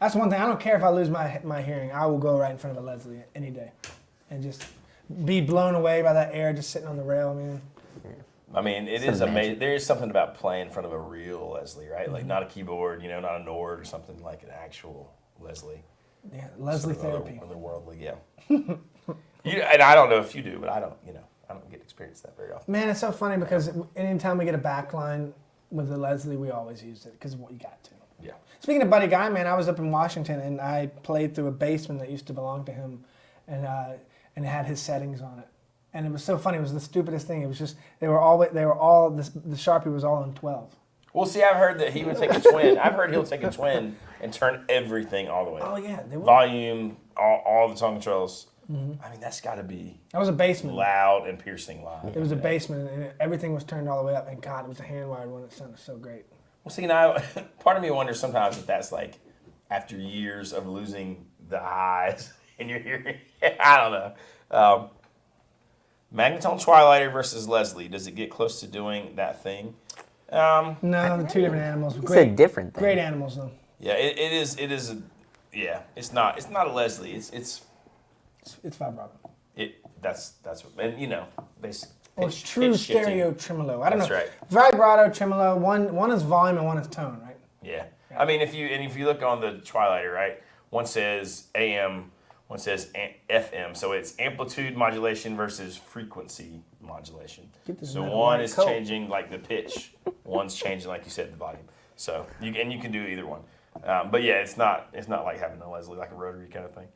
Speaker 3: That's one thing. I don't care if I lose my hearing. I will go right in front of a Leslie any day and just be blown away by that air just sitting on the rail, man.
Speaker 1: I mean, it is amazing. There is something about playing in front of a real Leslie, right? Like not a keyboard, not a Nord or something, like an actual Leslie.
Speaker 6: Yeah, Leslie therapy.
Speaker 1: Otherworldly, yeah. And I don't know if you do, but I don't get to experience that very often.
Speaker 6: Man, it's so funny because anytime we get a backline with the Leslie, we always use it because you got to.
Speaker 1: Yeah.
Speaker 6: Speaking of Buddy Guy, man, I was up in Washington and I played through a basement that used to belong to him, and it had his settings on it, and it was so funny. It was the stupidest thing. It was just the Sharpie was all on 12.
Speaker 1: Well, see, I've heard that he would take a twin. I've heard he'll take a twin and turn everything all the way up.
Speaker 6: Oh yeah, they were.
Speaker 1: Volume, all the song controls. I mean, that's got to be
Speaker 6: That was a basement.
Speaker 1: loud and piercing live.
Speaker 6: It was a basement, and everything was turned all the way up. And God, it was a hand-wired one. It sounded so great.
Speaker 1: Well, see, now, part of me wonders sometimes if that's like after years of losing the highs and you're hearing, I don't know. Magnetone Twilighter versus Leslie, does it get close to doing that thing?
Speaker 6: No, the two different animals.
Speaker 2: It's a different thing.
Speaker 6: Great animals, though.
Speaker 1: Yeah, it is. Yeah, it's not a Leslie. It's
Speaker 6: vibrato.
Speaker 1: That's what, and basic.
Speaker 6: Well, it's true stereo tremolo. I don't know.
Speaker 1: That's right.
Speaker 6: Vibrato, tremolo. One is volume and one is tone, right?
Speaker 1: Yeah. I mean, if you look on the Twilighter, right, one says AM, one says FM, so it's amplitude modulation versus frequency modulation. So one is changing like the pitch, one's changing like you said the volume. So you can do either one, but yeah, it's not like having a Leslie, like a rotary kind of thing.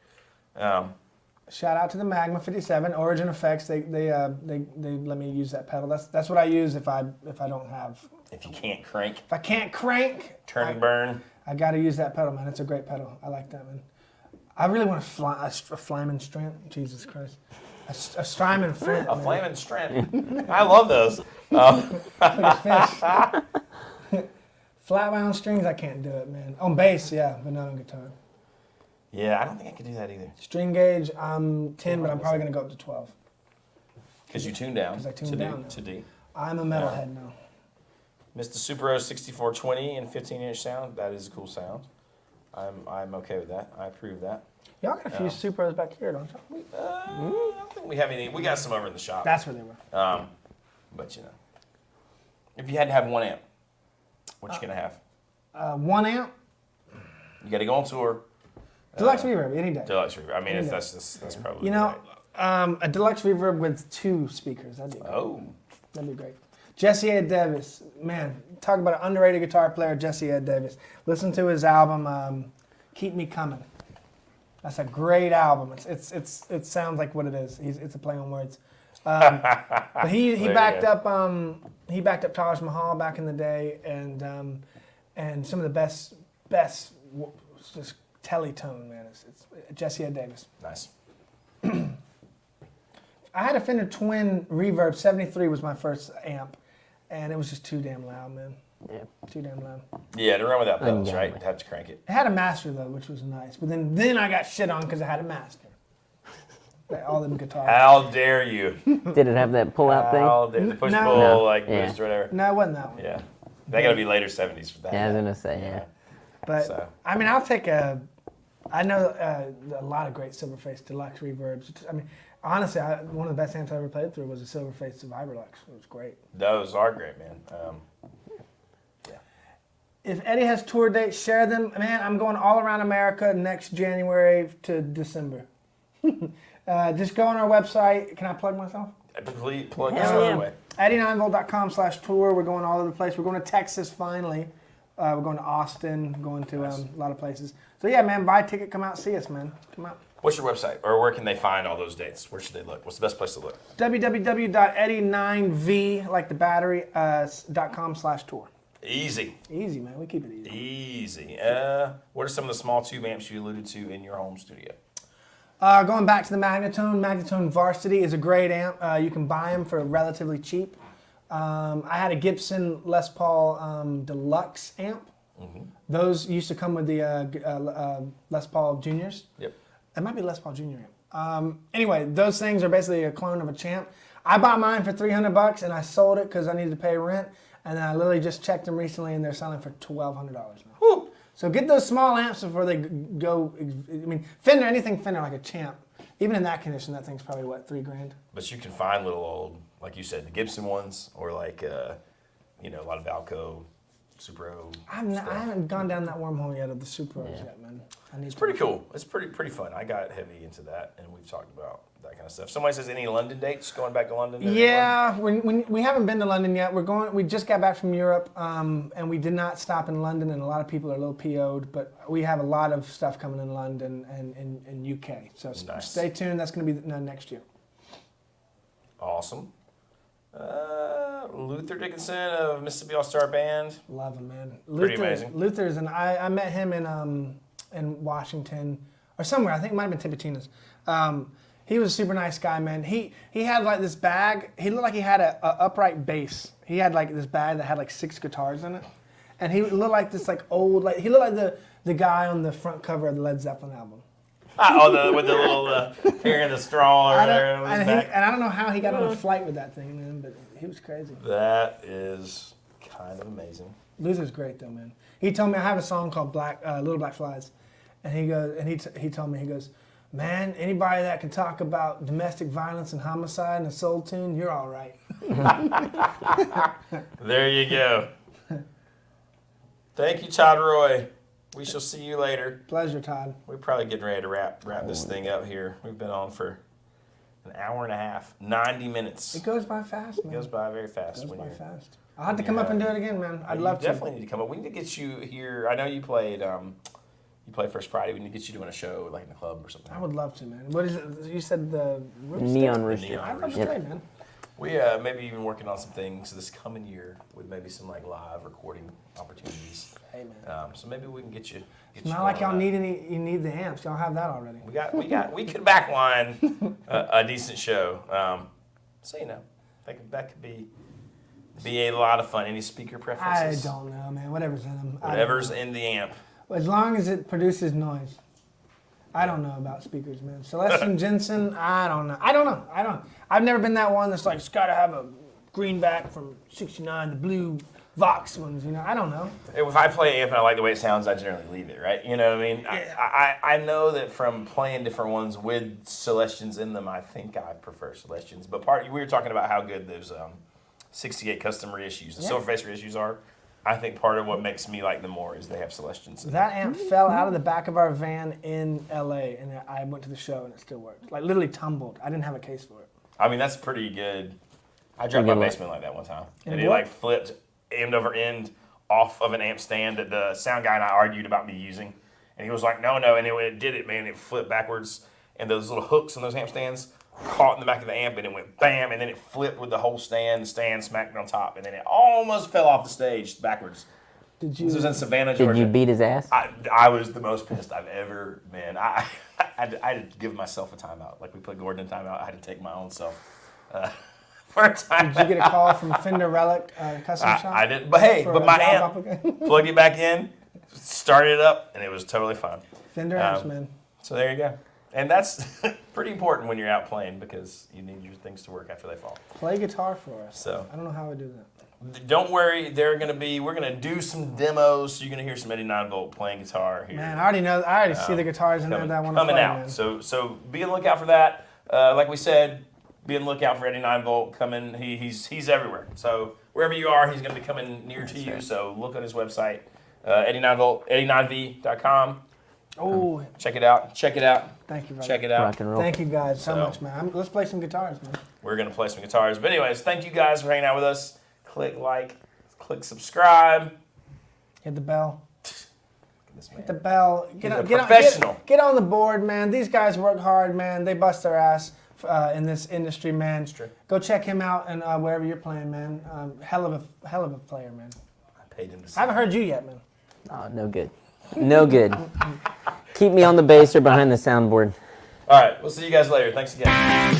Speaker 6: Shout out to the Magma 57 Origin Effects. They let me use that pedal. That's what I use if I don't have.
Speaker 1: If you can't crank.
Speaker 6: If I can't crank.
Speaker 1: Turn and burn.
Speaker 6: I got to use that pedal, man. It's a great pedal. I like that, man. I really want a Flyman Strand. Jesus Christ. A Strymon Flint.
Speaker 1: A Flamin' Strand. I love those.
Speaker 6: Like a fish. Flat wound strings, I can't do it, man. On bass, yeah, but not on guitar.
Speaker 1: Yeah, I don't think I could do that either.
Speaker 6: String gauge, I'm 10, but I'm probably going to go up to 12.
Speaker 1: Because you tune down.
Speaker 6: Because I tune down now.
Speaker 1: To D.
Speaker 6: I'm a metalhead now.
Speaker 1: Mr. Super 6420 and 15-inch sound. That is a cool sound. I'm okay with that. I approve that.
Speaker 6: Y'all got a few Supros back here, don't you?
Speaker 1: I don't think we have any. We got some over in the shop.
Speaker 6: That's where they were.
Speaker 1: But if you had to have one amp, what you gonna have?
Speaker 6: 1 amp.
Speaker 1: You got to go on tour.
Speaker 6: Deluxe reverb, any day.
Speaker 1: Deluxe reverb. I mean, that's probably.
Speaker 6: A deluxe reverb with 2 speakers. That'd be great.
Speaker 1: Oh.
Speaker 6: That'd be great. Jesse Ed Davis, man, talk about an underrated guitar player, Jesse Ed Davis. Listen to his album, "Keep Me Coming." That's a great album. It sounds like what it is. It's a play on words. But he backed up Taj Mahal back in the day, and some of the best just teletone, man. It's Jesse Ed Davis.
Speaker 1: Nice.
Speaker 6: I had a Fender Twin Reverb 73 was my first amp, and it was just too damn loud, man.
Speaker 2: Yeah.
Speaker 6: Too damn loud.
Speaker 1: Yeah, to run without pedals,
Speaker 2: Ungodly.
Speaker 1: right? You have to crank it.
Speaker 6: It had a master though, which was nice. But then I got shit on because it had a master. Like, all them guitars.
Speaker 1: How dare you?
Speaker 2: Did it have that pull-out thing?
Speaker 1: How dare the push
Speaker 6: No.
Speaker 1: pull
Speaker 2: No.
Speaker 1: like
Speaker 2: Yeah.
Speaker 1: boost or whatever?
Speaker 6: No, it wasn't that one.
Speaker 1: Yeah, they got to be later '70s for that.
Speaker 2: Yeah, I was gonna say, yeah.
Speaker 6: But
Speaker 1: So.
Speaker 6: I mean, I'll take I know a lot of great Silverface Deluxe reverbs. I mean, honestly, one of the best amps I ever played through was a Silverface Survivor Lux. It was great.
Speaker 1: Those are great, man.
Speaker 6: If Eddie has tour dates, share them. Man, I'm going all around America next January to December. Just go on our website. Can I plug myself?
Speaker 1: Please plug
Speaker 2: Hell
Speaker 1: yourself
Speaker 2: yeah.
Speaker 1: away.
Speaker 6: EddieNinevolt.com/tour. We're going all over the place. We're going to Texas finally. We're going to Austin. Going to a lot of places. So yeah, man, buy a ticket. Come out, see us, man. Come out.
Speaker 1: What's your website, or where can they find all those dates? Where should they look? What's the best place to look?
Speaker 6: www.eddie9v, like the battery, .com/tour.
Speaker 1: Easy.
Speaker 6: Easy, man. We keep it easy.
Speaker 1: Easy. What are some of the small tube amps you alluded to in your home studio?
Speaker 6: Going back to the Magnetone Varsity is a great amp. You can buy them for relatively cheap. I had a Gibson Les Paul Deluxe amp.
Speaker 1: Mm-hmm.
Speaker 6: Those used to come with the Les Paul Juniors.
Speaker 1: Yep.
Speaker 6: It might be Les Paul Junior amp. Anyway, those things are basically a clone of a Champ. I bought mine for $300 and I sold it because I needed to pay rent. And then I literally just checked them recently and they're selling for $1,200 now.
Speaker 1: Woo.
Speaker 6: So get those small amps before they go. I mean, anything Fender like a Champ. Even in that condition, that thing's probably what, $3,000.
Speaker 1: But you can find little old like you said, the Gibson ones, or like a lot of Valco, Supro.
Speaker 6: I haven't gone down that wormhole yet of the Supros yet, man.
Speaker 1: It's pretty cool. It's pretty fun. I got heavy into that, and we've talked about that kind of stuff. Somebody says any London dates going back to London?
Speaker 6: Yeah, we haven't been to London yet. We just got back from Europe, and we did not stop in London, and a lot of people are a little PO'd, but we have a lot of stuff coming in London and in UK. So stay tuned. That's going to be next year.
Speaker 1: Awesome. Luther Dickinson of Mississippi All-Star Band.
Speaker 6: Love him, man.
Speaker 1: Pretty amazing.
Speaker 6: Luther's, and I met him in Washington or somewhere. I think it might have been Tipitina's. He was a super nice guy, man. He had like this bag. He looked like he had a upright bass. He had like this bag that had like 6 guitars in it, and he looked like this like old he looked like the guy on the front cover of the Led Zeppelin album.
Speaker 1: With the little hair in the straw or there on his back.
Speaker 6: And I don't know how he got on a flight with that thing, man, but he was crazy.
Speaker 1: That is kind of amazing.
Speaker 6: Luther's great though, man. He told me I have a song called Little Black Flies, and he goes, and he told me, he goes, man, anybody that can talk about domestic violence and homicide in a soul tune, you're all right.
Speaker 1: There you go. Thank you, Todd Roy. We shall see you later.
Speaker 6: Pleasure, Todd.
Speaker 1: We're probably getting ready to wrap this thing up here. We've been on for an hour and a half, 90 minutes.
Speaker 6: It goes by fast, man.
Speaker 1: It goes by very fast.
Speaker 6: It goes
Speaker 1: when
Speaker 6: by
Speaker 1: you're
Speaker 6: fast. I'll have to come up and do it again, man. I'd love to.
Speaker 1: You definitely need to come up. We need to get you here. I know you played. You played First Friday. We need to get you doing a show like in a club or something.
Speaker 6: I would love to, man. What is it? You said the
Speaker 2: Neon Rooster.
Speaker 6: I'd love to play, man.
Speaker 1: We maybe even working on some things this coming year with maybe some like live recording opportunities.
Speaker 6: Hey, man.
Speaker 1: So maybe we can get you.
Speaker 6: It's not like y'all need you need the amps. Y'all have that already.
Speaker 1: We could backline a decent show. So that could be a lot of fun. Any speaker preferences?
Speaker 6: I don't know, man. Whatever's in them.
Speaker 1: Whatever's in the amp.
Speaker 6: As long as it produces noise. I don't know about speakers, man. Celestion Jensen, I don't know. I've never been that one that's like, it's got to have a greenback from '69, the blue Vox ones, I don't know.
Speaker 1: If I play an amp and I like the way it sounds, I generally leave it, right? You know what I mean?
Speaker 6: Yeah.
Speaker 1: I know that from playing different ones with Celestions in them, I think I prefer Celestions. But we were talking about how good those 68 custom reissues, the Silverface reissues are. I think part of what makes me like them more is they have Celestions.
Speaker 6: That amp fell out of the back of our van in LA, and I went to the show and it still worked. Like literally tumbled. I didn't have a case for it.
Speaker 1: I mean, that's pretty good. I dropped my basement like that one time. And it like flipped end over end off of an amp stand that the sound guy and I argued about me using. And he was like, no. And when it did it, man, it flipped backwards. And those little hooks on those amp stands caught in the back of the amp, and it went bam, and then it flipped with the whole stand. The stand smacked on top, and then it almost fell off the stage backwards. This was in Savannah, Georgia.
Speaker 2: Did you beat his ass?
Speaker 1: I was the most pissed I've ever been. I had to give myself a timeout. Like we put Gordon in timeout, I had to take my own self for a timeout.
Speaker 6: Did you get a call from Fender Relic Custom Shop?
Speaker 1: I didn't, but hey, my amp, plugged it back in, started it up, and it was totally fine.
Speaker 6: Fender amps, man.
Speaker 1: So there you go. And that's pretty important when you're out playing because you need your things to work after they fall.
Speaker 6: Play guitar for us.
Speaker 1: So
Speaker 6: I don't know how I do that.
Speaker 1: Don't worry, we're gonna do some demos. So you're gonna hear some 89-volt playing guitar here.
Speaker 6: Man, I already see the guitars in there that I want to play.
Speaker 1: Coming out.
Speaker 6: Man.
Speaker 1: So be on the lookout for that. Like we said, be on the lookout for 89-volt coming. He's everywhere. So wherever you are, he's gonna be coming near to you. Right. So look on his website, 89volt, 89v.com.
Speaker 6: Oh,
Speaker 1: check it out.
Speaker 6: Thank you, brother.
Speaker 1: Check it out.
Speaker 2: Rock and roll.
Speaker 6: Thank you guys so much, man. Let's play some guitars, man.
Speaker 1: We're going to play some guitars. But anyways, thank you guys for hanging out with us. Click like, click subscribe.
Speaker 6: Hit the bell.
Speaker 1: This man.
Speaker 6: Hit the bell. Get on the board, man. These guys work hard, man. They bust their ass in this industry, man.
Speaker 1: That's true.
Speaker 6: Go check him out and wherever you're playing, man. Hell of a player, man.
Speaker 1: I paid him to
Speaker 6: I haven't heard you yet, man.
Speaker 2: Oh, no good. No good. Keep me on the bass or behind the soundboard.
Speaker 1: All right, we'll see you guys later. Thanks again.